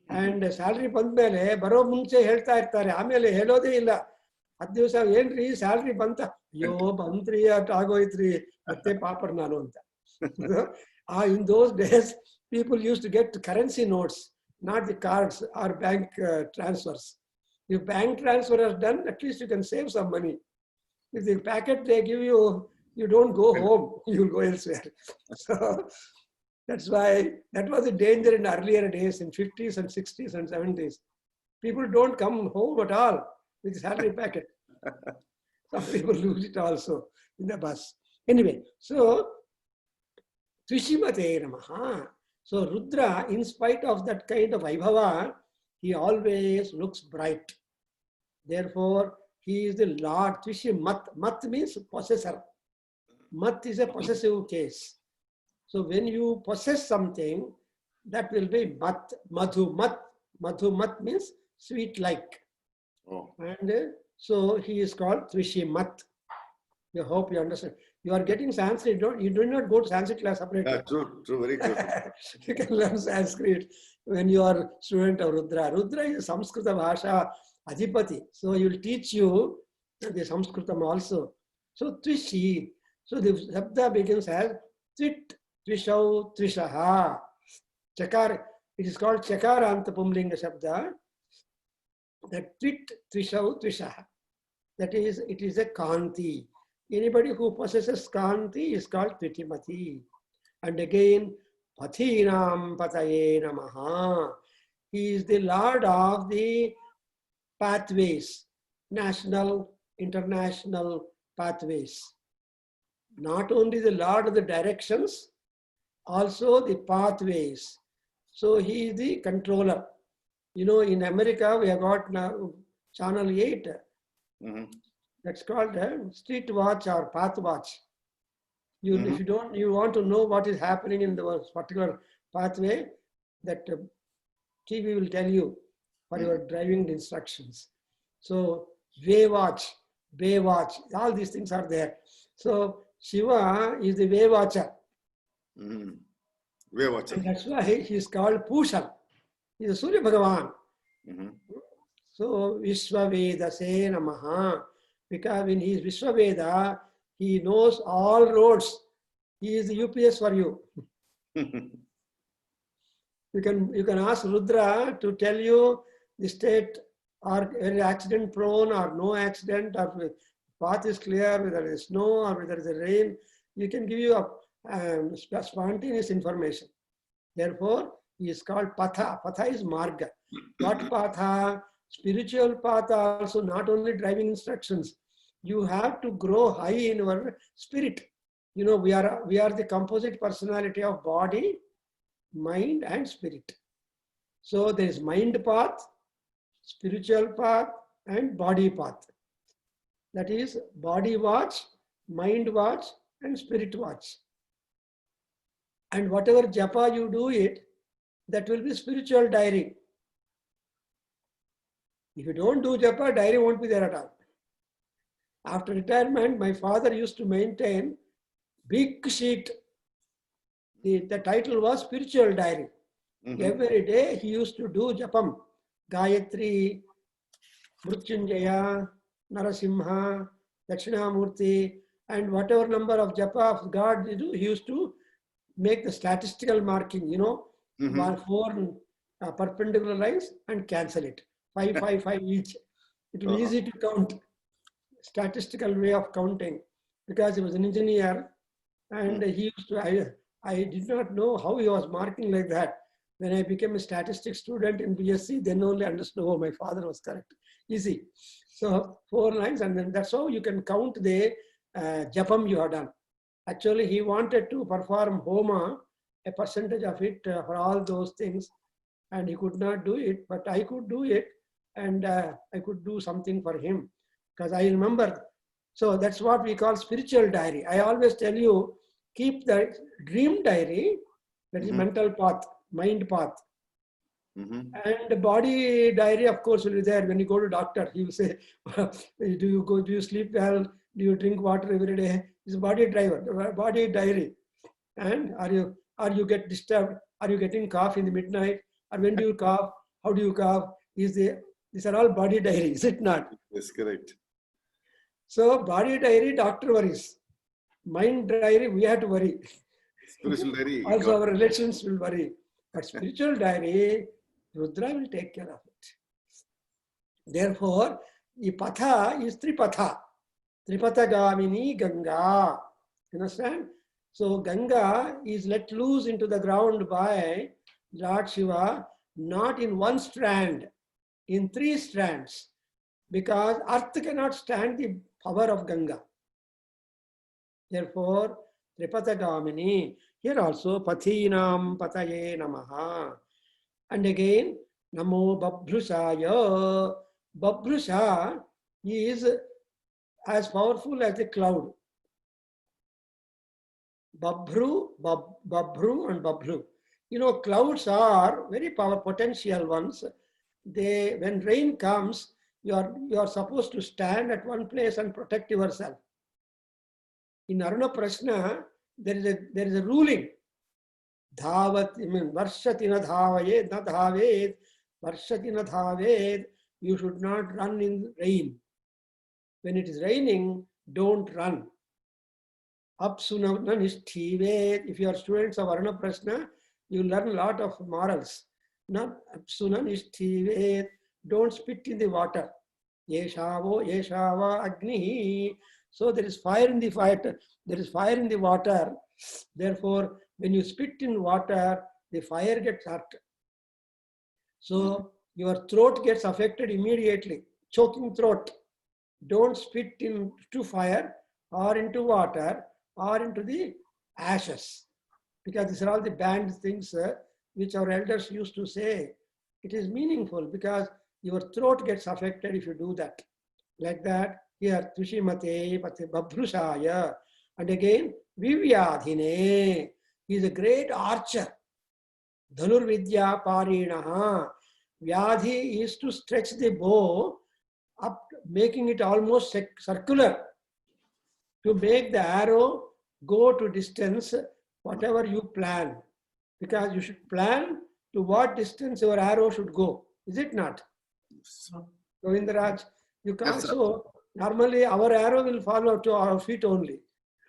And salary bandmele baro munche helta irtare. Amele helode illa. 10 ದಿವಸ ಏನ್ರಿ salary ಬಂತ? ಅಯ್ಯೋ ಬಂತ್ರಿ at ಆಗೋಯ್ತ್ರಿ ಮತ್ತೆ pauper ನಾನು ಅಂತ. In those days, people used to get currency notes, not the cards or bank transfers. If bank transfer is done, at least you can save some money. If the packet they give you, you don't go home, you go elsewhere. So that's why that was the danger in earlier days, in 50s and 60s and 70s. People don't come home at all with salary packet. Some people lose it also in the bus. Anyway, so Trishimate Namaha. So Rudra, in spite of that kind of Vaibhava, he always looks bright. Therefore, he is the Lord Trishimat. Mat means possessor. Mat is a possessive case. So when you possess something, that will be mat, madhu mat. Madhu mat means sweet like. Oh. And so he is called Tvishi mat. I hope you understand. You are getting Sanskrit. You do not go to Sanskrit class separately. Yeah, true, very true. You can learn Sanskrit when you are student of Rudra. Rudra is Samskrita Bhasha Adhipati. So he will teach you the Sanskritam also. So Tvishi. So the Shabda begins as Tvit, Tvishau, Tvishaha. Chakar. It is called Chakaranta Pumlinga Shabda. That Tvit, Tvishau, Tvishaha. That is, it is a Kanti. Anybody who possesses Kanti is called Tvitimati. And again, Pathinam Pataye Namaha. He is the Lord of the pathways, national, international pathways. Not only the Lord of the directions, also the pathways. So he is the controller. You know, in America, we have got now Channel 8. Mm-hmm. That's called street watch or path watch. If you want to know what is happening in the particular pathway, that TV will tell you for your driving instructions. So way watch, all these things are there. So Shiva is the way watcher. Way watcher. And that's why he is called Pushan. He is a Surya Bhagavan. So Vishwaveda Se Namaha. Because when he is Vishwaveda, he knows all roads. He is the UPS for you. You can ask Rudra to tell you the state or very accident prone or no accident, or path is clear, whether there is snow or whether there is rain. You can give you a spontaneous information. Therefore, he is called Patha. Patha is Marga. What Patha? Spiritual path also, not only driving instructions. You have to grow high in your spirit. You know, we are the composite personality of body, mind, and spirit. So there is mind path, spiritual path, and body path. That is body watch, mind watch, and spirit watch. And whatever japa you do it, that will be spiritual diary. If you don't do japa, diary won't be there at all. After retirement, my father used to maintain big sheet. The title was Spiritual Diary. Every day he used to do japam, Gayatri, Mrutyunjaya, Narasimha, Dakshinamurti, and whatever number of japa of God he used to make the statistical marking, you know, 4 perpendicular lines and cancel it. 5, 5, 5 each. It was easy to count. Statistical way of counting, because he was an engineer and he used to, I did not know how he was marking like that. When I became a statistics student in BSc, then only understood, oh, my father was correct. Easy. So 4 lines, and then that's how you can count the japam you have done. Actually, he wanted to perform homa, a percentage of it for all those things, and he could not do it, but I could do it, and I could do something for him. Because I remember, so that's what we call spiritual diary. I always tell you, keep the dream diary, that is mental path, mind path. And the body diary, of course, will be there. When you go to doctor, he will say, do you sleep well? Do you drink water every day? It's body driver, body diary. And are you get disturbed? Are you getting cough in the midnight? Or when do you cough? How do you cough? These are all body diary, is it not? Yes, correct. So body diary, doctor worries. Mind diary, we have to worry. Spiritual diary. Also our relations will worry. But spiritual diary, Rudra will take care of it. Therefore, the patha is Tripatha. Tripatha Gamini Ganga. You understand? So Ganga is let loose into the ground by Lord Shiva, not in one strand, in 3 strands. Because earth cannot stand the power of Ganga. Therefore, Tripatha Gamini. Here also, Pathinam Pataye Namaha. And again, Namo Babhrusaya. Babhrusha is as powerful as a cloud. Babhru and Babhru. You know, clouds are very potential ones. When rain comes, you are supposed to stand at one place and protect yourself. In Aruna Prashna, there is a ruling. Dhavat, Varshatina Dhavaye, not Dhaved, Varshatina Dhaved. You should not run in rain. When it is raining, don't run. Apsuna Nishthive. If you are students of Aruna Prashna, you learn a lot of morals. Not Apsuna Nishthive. Don't spit in the water. Yeshava Agni. So there is fire in the fire. There is fire in the water. Therefore, when you spit in water, the fire gets hurt. So your throat gets affected immediately. Choking throat. Don't spit into fire or into water or into the ashes. Because these are all the banned things which our elders used to say. It is meaningful because your throat gets affected if you do that. Like that, here, Tushimate Babhrushaya. And again, Vivyadhine. He is a great archer. Dhanurvidya Parinaha. Vyadhi is to stretch the bow up, making it almost circular. To make the arrow go to distance, whatever you plan. Because you should plan to what distance your arrow should go. Is it not? Govindaraj, you can't. Yes, So normally our arrow will follow to our feet only.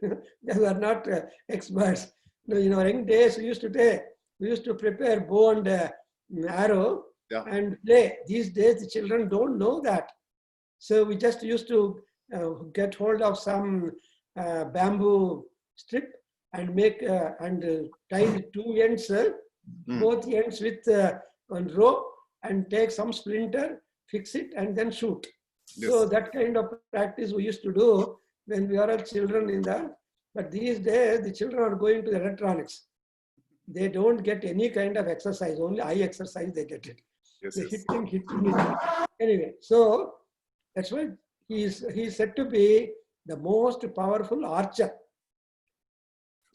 We are not experts. In our young days, we used to prepare bow and arrow and play. These days, the children don't know that. So we just used to get hold of some bamboo strip and make and tie the two ends, both ends with one rope, and take some splinter, fix it, and then shoot. Yes. So that kind of practice we used to do when we were children but these days the children are going to the electronics. They don't get any kind of exercise, only eye exercise they get it. Yes, hitting. Anyway, so that's why he is said to be the most powerful archer.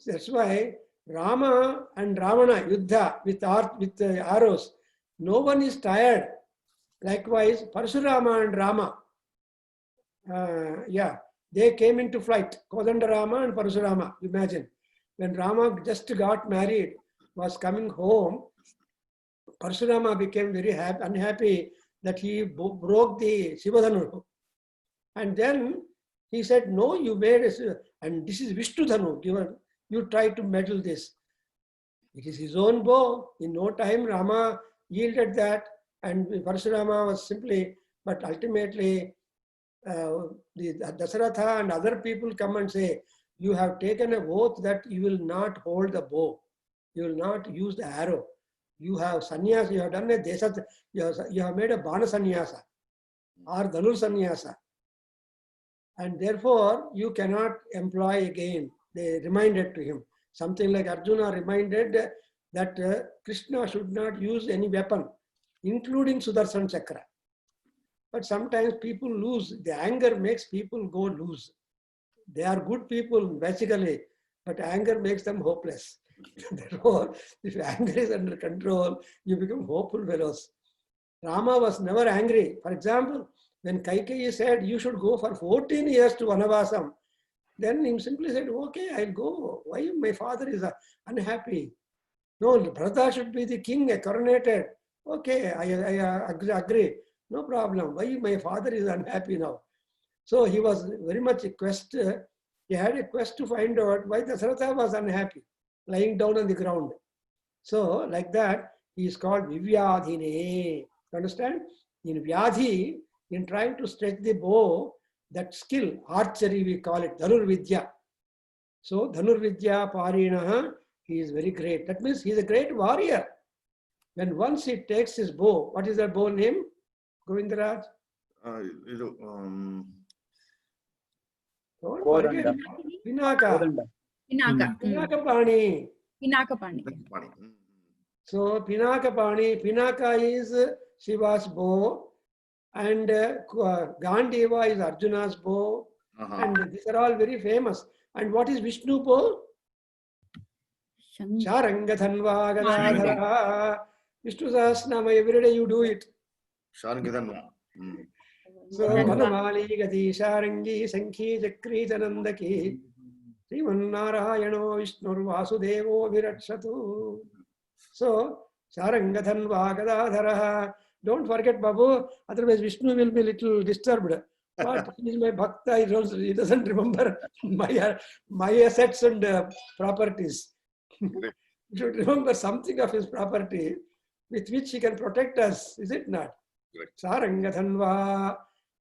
That's why Rama and Ravana Yuddha with arrows, no one is tired. Likewise, Parshurama and Rama, they came into flight. Kodandarama and Parshurama, imagine. When Rama just got married, was coming home, Parshurama became very unhappy that he broke the Shivadhanu. And then he said, no, you made it, and this is Vishnu Dhanu. You try to meddle this. It is his own bow. In no time, Rama yielded that, and Parshurama was simply, but ultimately, the Dasaratha and other people come and say, you have taken an oath that you will not hold the bow. You will not use the arrow. You have sannyasa, you have done a desat, you have made a bana sannyasa or dhanur sannyasa. And therefore, you cannot employ again. They reminded to him. Something like Arjuna reminded that Krishna should not use any weapon, including Sudarshan Chakra. But sometimes people lose. The anger makes people go loose. They are good people basically, but anger makes them hopeless. Therefore, if anger is under control, you become hopeful fellows. Rama was never angry. For example, when Kaikeyi said, you should go for 14 years to Vanavasam, then he simply said, okay, I'll go. Why my father is unhappy? No, Bharata should be the king, coronated. Okay, I agree. No problem. Why my father is unhappy now? So he was very much a quest. He had a quest to find out why Dasaratha was unhappy, lying down on the ground. So like that, he is called Vivyadhine. Understand? In Vyadhi, in trying to stretch the bow, that skill, archery we call it, Dhanur Vidya. So Dhanur Vidya Parinaha, he is very great. That means he is a great warrior. When once he takes his bow, what is that bow name? Govindaraj? Pinaka. Pinakapani. Pinakapani. So Pinakapani, Pinaka is Shiva's bow, and Gandhiva is Arjuna's bow, and these are all very famous. And what is Vishnu bow? Sharangathanva Gadadhara. Vishnu Sahasranama, every day you do it. Sharangathanva. So, Vanamali Gati Sharangi Sankhi Jakri Janandaki Srimannarayano Vishnur Vasudevo Viratshatu. So, Sharangathanva Gadadhara. Don't forget, Babu, otherwise Vishnu will be little disturbed. But he is my bhakta, he doesn't remember my assets and properties. You should remember something of his property with which he can protect us, is it not? Sarangathanva.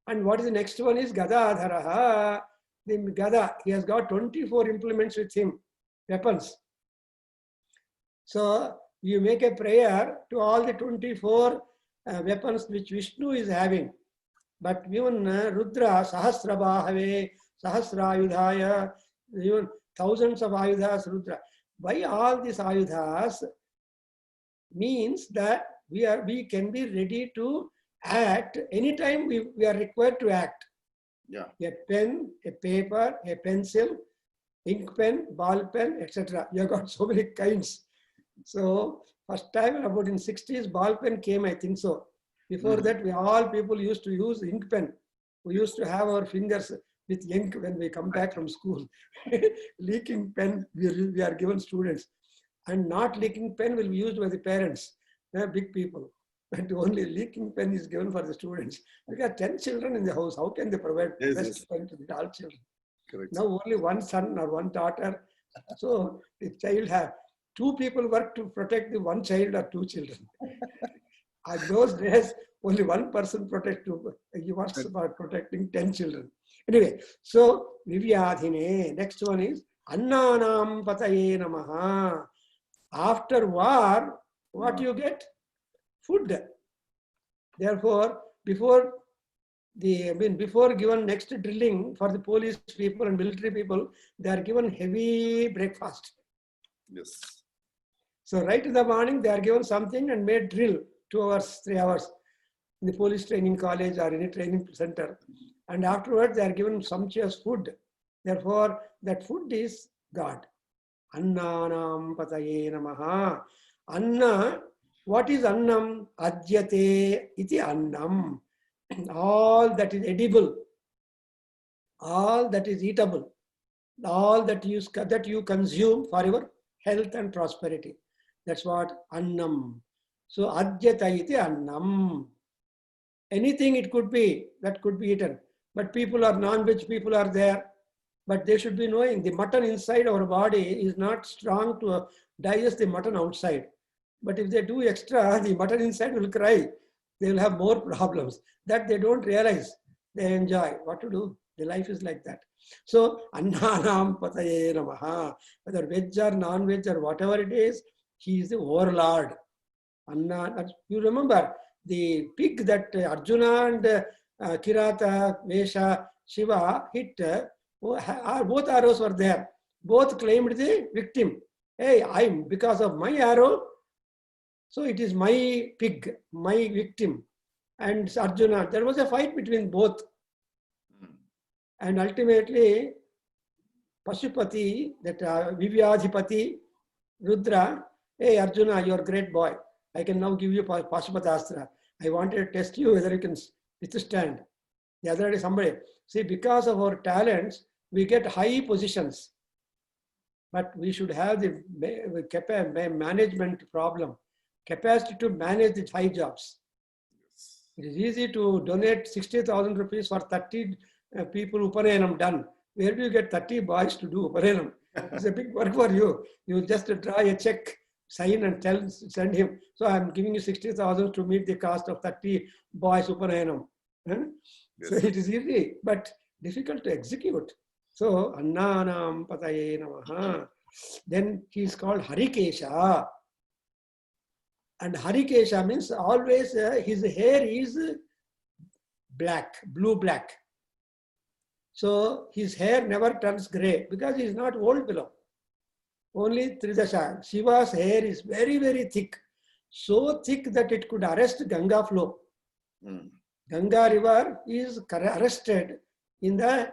And what is the next one is Gadadharaha. The Gada, he has got 24 implements with him, weapons. So you make a prayer to all the 24 weapons which Vishnu is having. But even Rudra, Sahasrabhave, Sahasrayudhaya, even thousands of Ayudhas, Rudra. Why all these Ayudhas? Means that we can be ready to act anytime we are required to act. Yeah. A pen, a paper, a pencil, ink pen, ball pen, etc. You have got so many kinds. So first time about in 60s, ball pen came, I think so. Before that, all people used to use ink pen. We used to have our fingers with ink when we come back from school. Leaking pen, we are given students. And not leaking pen will be used by the parents, big people. But only leaking pen is given for the students. We got 10 children in the house. How can they provide best pen to all children? Correct. Now only one son or one daughter. So the child have 2 people work to protect the one child or 2 children. At those days, only one person he was about protecting 10 children. Anyway, so Vivyadhine, next one is Annanam Pataye Namaha. After war, what you get? Food. Therefore, before given next drilling for the police people and military people, they are given heavy breakfast. Yes. So right in the morning, they are given something and made drill 2 hours, 3 hours in the police training college or any training center. And afterwards, they are given sumptuous food. Therefore, that food is God. Annanam Pataye Namaha. Anna, what is Annam? Adyate iti Annam. All that is edible, all that is eatable, all that you consume for your health and prosperity. That's what Annam. So Adyata iti Annam. Anything it could be that could be eaten. But people are non-veg people are there. But they should be knowing the mutton inside our body is not strong to digest the mutton outside. But if they do extra, the mutton inside will cry. They will have more problems. That they don't realize. They enjoy. What to do? The life is like that. So, Annanam Pataye Namaha. Whether veg or non-veg or whatever it is, he is the overlord. Anna, you remember the pig that Arjuna and Kirata, Vesha, Shiva hit, both arrows were there. Both claimed the victim. Hey, because of my arrow, so it is my pig, my victim. And Arjuna, there was a fight between both. And ultimately, Pashupati, that Vivyadhipati, Rudra, hey Arjuna, you're a great boy. I can now give you Pashupatastra. I wanted to test you whether you can withstand. The other day somebody, see, because of our talents, we get high positions. But we should have the management problem, capacity to manage the high jobs. It is easy to donate 60,000 rupees for 30 people Upaneyanam done. Where do you get 30 boys to do Upaneyanam? It's a big work for you. You just draw a check, sign and send him. So I'm giving you 60,000 to meet the cost of 30 boys Upaneyanam. Yes. So it is easy, but difficult to execute. So Annanam Pataye Namaha. Then he is called Harikesha. And Harikesha means always his hair is black, blue-black. So his hair never turns gray because he is not old below. Only Tridasha. Shiva's hair is very, very thick. So thick that it could arrest Ganga flow. Ganga river is arrested in the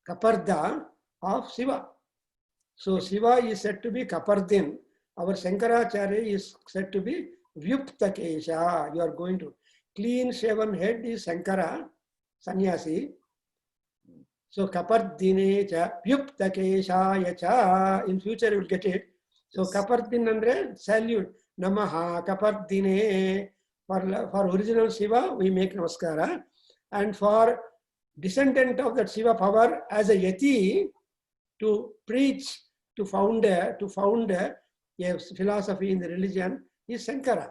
Kaparda of Shiva. So Shiva is said to be Kapardin. Our Shankaracharya is said to be Vyupta Kesha. You are going to clean shaven head is Shankara, sannyasi. So Kapardine cha Vyupta Kesha cha. In future you will get it. So Kapardin andre salute. Namaha Kapardine. For original Shiva we make namaskara. And for descendant of that Shiva power as a yati to preach, to found a philosophy in the religion is Shankara.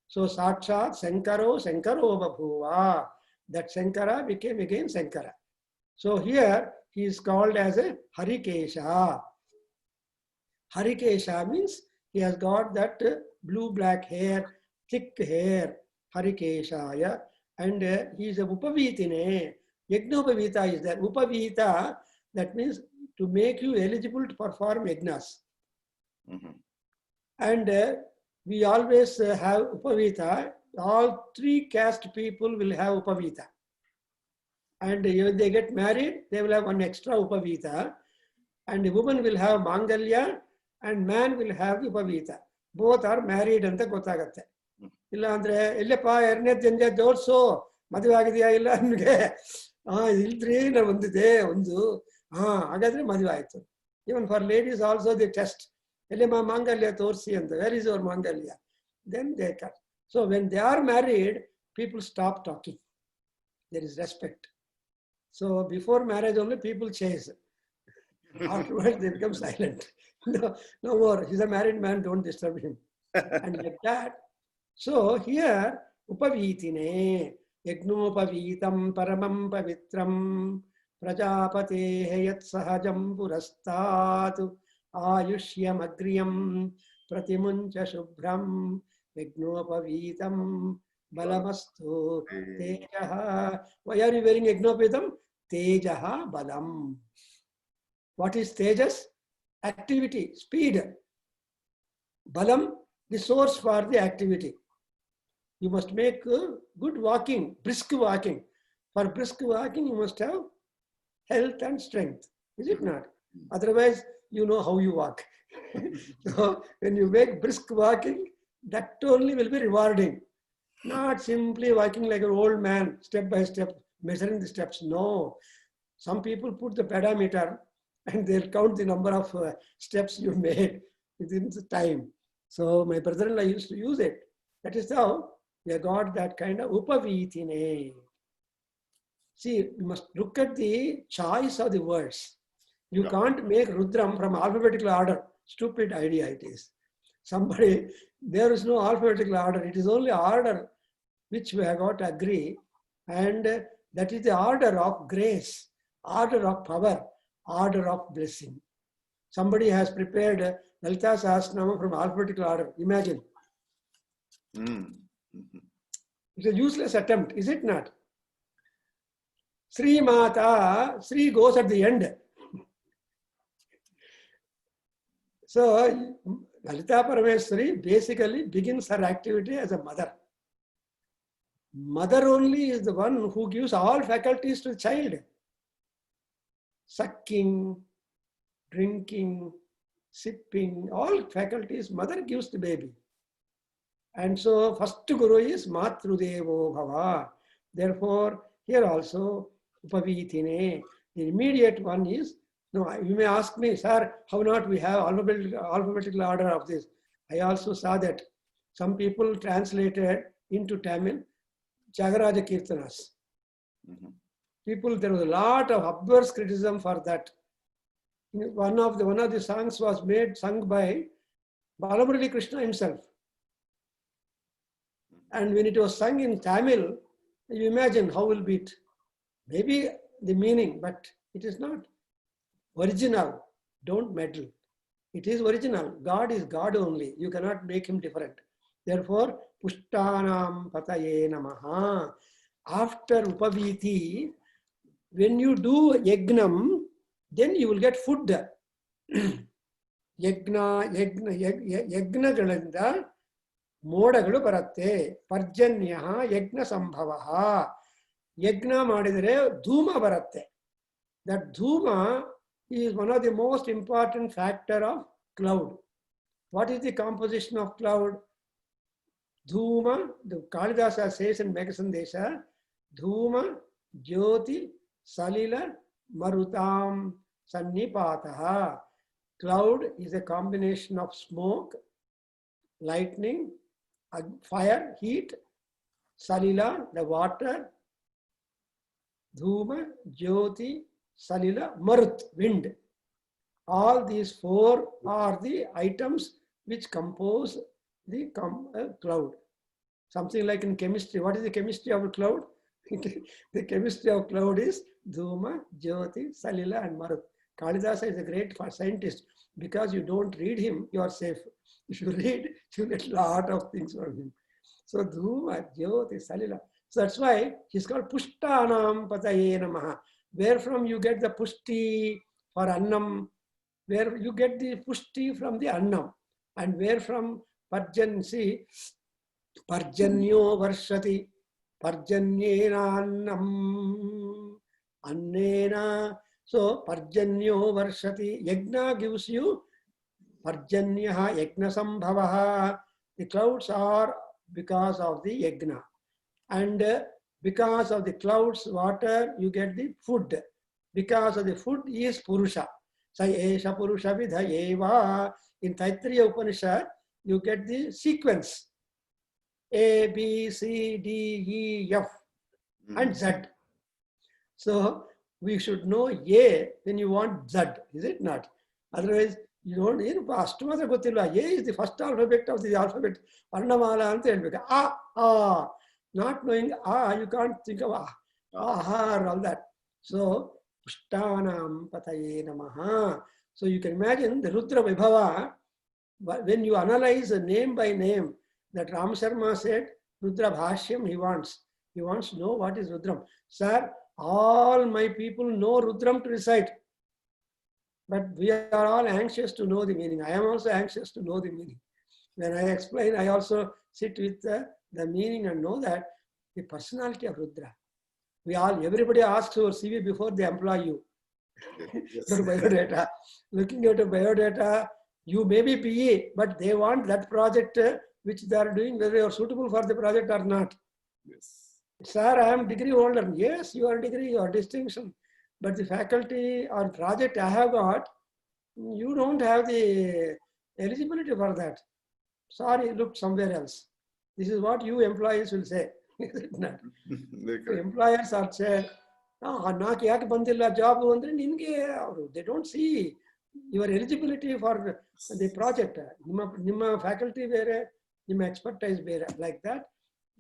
So Sakshat Shankaro Shankaro Babhuva. That Shankara became again Shankara. So here he is called as a Harikesha. Harikesha means he has got that blue-black hair, thick hair, Harikeshaya. And he is a Upavitine. Yagnopavita is there. Upavita, that means to make you eligible to perform yagnas. And we always have Upavita. All three caste people will have Upavita. And when they get married, they will have one extra Upavita. And the woman will have Mangalya and man will have Upavita. Both are married anta gottagatte. Illa andre ellappa erne tenja jodso maduve agidiya illa nಮಗೆ ಇಲ್ರಿ ನಾ ಒಂದಿದೆ ಒಂದು ಹಾಗಾದ್ರೆ ಮದುವೆ ಆಯ್ತು. Even for ladies also they test. Ellema Mangalya torsi anta. Where is your Mangalya? Then they cut. So when they are married, people stop talking. There is respect. So before marriage only people chase. Afterwards they become silent. No more. He's a married man, don't disturb him. And like that. So here, Upavitine, Yagnopavitam Paramam Pavitram, Prajapate Yat Sahajam Purastatu, Ayushyam Agriyam, Pratimuncha Shubhram, Yagnopavitam, Balamastu, Tejaha. Why are you wearing Yagnopavitam? Tejaha Balam. What is Tejas? Activity, speed. Balam, the source for the activity. You must make good walking, brisk walking. For brisk walking, you must have health and strength. Is it not? Otherwise, you know how you walk. So, when you make brisk walking, that only will be rewarding. Not simply walking like an old man, step by step, measuring the steps. No. Some people put the pedometer and they'll count the number of steps you made within the time. So my brother-in-law used to use it. That is how we got that kind of upavitine. See, you must look at the choice of the words. You can't make Rudram from alphabetical order. Stupid idea it is. There is no alphabetical order. It is only order which we have got to agree. And that is the order of grace, order of power, order of blessing. Somebody has prepared Lalita Sahasranama from alphabetical order. Imagine. It's a useless attempt, is it not? Sri Mata, Sri goes at the end. So, Lalita Parameswari basically begins her activity as a mother. Mother only is the one who gives all faculties to the child. Sucking, drinking, sipping, all faculties mother gives the baby. And so first Guru is Matrudevo Bhava. Therefore, here also Upavitine. The immediate one is, no, you may ask me, sir, how not we have alphabetical order of this? I also saw that some people translated into Tamil Jagaraja Kirtanas. People, there was a lot of adverse criticism for that. One of the songs was sung by Balamurali Krishna himself. And when it was sung in Tamil, you imagine how will be it. Maybe the meaning, but it is not original. Don't meddle. It is original. God is God only. You cannot make him different. Therefore, Pushtanam Pataye Namaha. After Upaviti, when you do Yagnam, then you will get food. Yagnagalanda ಮೋಡಗಳು ಬರುತ್ತೆ. ಪರ್ಜನ್ಯ ಯಜ್ಞ ಸಂಭವ. ಯಜ್ಞ ಮಾಡಿದರೆ ಧೂಮ ಬರುತ್ತೆ. That dhuma He is one of the most important factor of cloud. What is the composition of cloud? Dhuma, the Kalidasa says in Megasandesha, Dhuma, Jyoti, Salila, Marutam, Sannipataha. Cloud is a combination of smoke, lightning, fire, heat, Salila, the water, Dhuma, Jyoti, Salila, Marut, wind. All these four are the items which compose the cloud. Something like in chemistry. What is the chemistry of a cloud? The chemistry of cloud is Dhuma, Jyoti, Salila and Marut. Kalidasa is a great scientist. Because you don't read him, you are safe. If you read, you get a lot of things from him. So Dhuma, Jyoti, Salila. So that's why he's called Pushtanam Pataye Namaha. Where from you get the Pushti for Annam, where you get the Pushti from the Annam. And where from Parjan, see, Parjanyo Varshati, Parjanyena Annam, Annena. So Parjanyo Varshati, Yajna gives you Parjanyaha, Yajna Sambhavaha. The clouds are because of the Yajna. And because of the clouds, water, you get the food. Because of the food is Purusha. Sa Esha Purusha Vidhayeva. In Taittiriya Upanishad, you get the sequence. A, B, C, D, E, F, and Z. So we should know A when you want Z, is it not? Otherwise, you don't know. A is the first alphabet of the alphabet. A. Not knowing A, you can't think of A. Aha, or all that. So, Pushtanam Pataye Namaha. So you can imagine the Rudra Vibhava, when you analyze name by name, that Ram Sharma said, Rudra Bhashyam he wants. He wants to know what is Rudram. Sir, all my people know Rudram to recite. But we are all anxious to know the meaning. I am also anxious to know the meaning. When I explain, I also sit with the meaning and know that the personality of Rudra. Everybody asks your CV before they employ you. Yes. Your biodata. Looking at your biodata, you may be PE, but they want that project which they are doing, whether you are suitable for the project or not. Yes. Sir, I am degree holder. Yes, you are degree, you are distinction. But the faculty or project I have got, you don't have the eligibility for that. Sorry, look somewhere else. This is what you employees will say. Is it not? So employers are saying, job, they don't see your eligibility for the project. Nimma faculty vere, nimma expertise vere. Like that.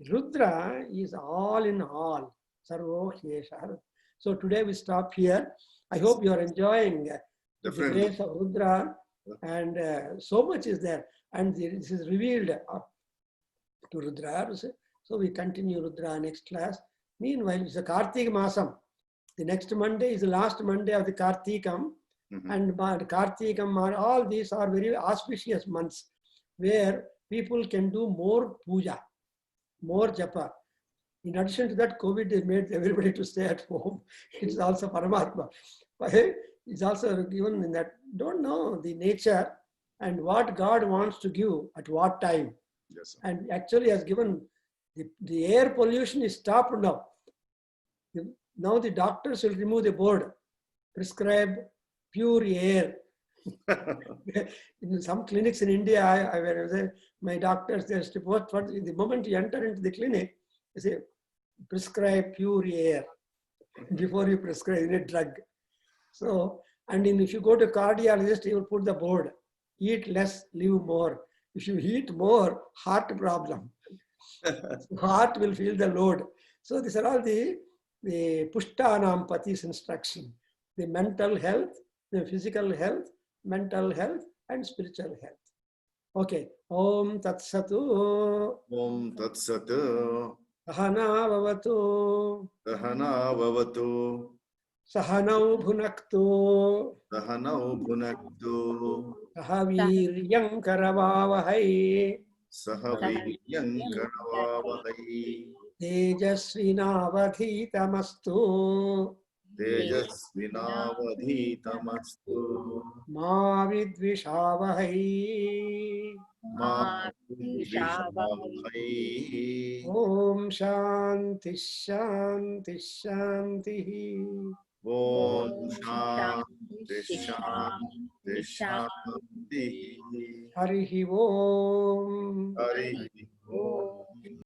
Rudra is all in all. Sarvo Hyesha. So today we stop here. I hope you are enjoying the grace of Rudra, and so much is there. And this is revealed to Rudra. So we continue Rudra next class. Meanwhile, it's a Kartik Masam. The next Monday is the last Monday of the Kartikam. And Kartikam, all these are very auspicious months where people can do more puja, more japa. In addition to that, COVID has made everybody to stay at home. It's also Paramatma. It's also given in that, don't know the nature and what God wants to give at what time. Yes, and actually has given the air pollution is stopped now. Now the doctors will remove the board, prescribe pure air. In some clinics in India, my doctors, they report, the moment you enter into the clinic, they say, prescribe pure air before you prescribe any drug. So, and if you go to cardiologist, he will put the board, eat less, live more. If you eat more, heart problem. Heart will feel the load. So these are all the Pushtanam Pati's instruction. The mental health, the physical health, mental health, and spiritual health. Okay. Om Tat Satu. Om Tat Satu. Sahana Vavatu. Sahana Vavatu. Sahanau Bhunaktu. Sahanau Bhunaktu. Sahaviryam Karavavahai. Sahaviryam Karavavahai. Tejasvinavadhitamastu. तेजस्विनावधीतमस्तु मा विद्विषावहै मा विद्विषावहै ओम शांति शांति शांति ॐ शान्ति शान्ति शान्तिः हरि ओम हरि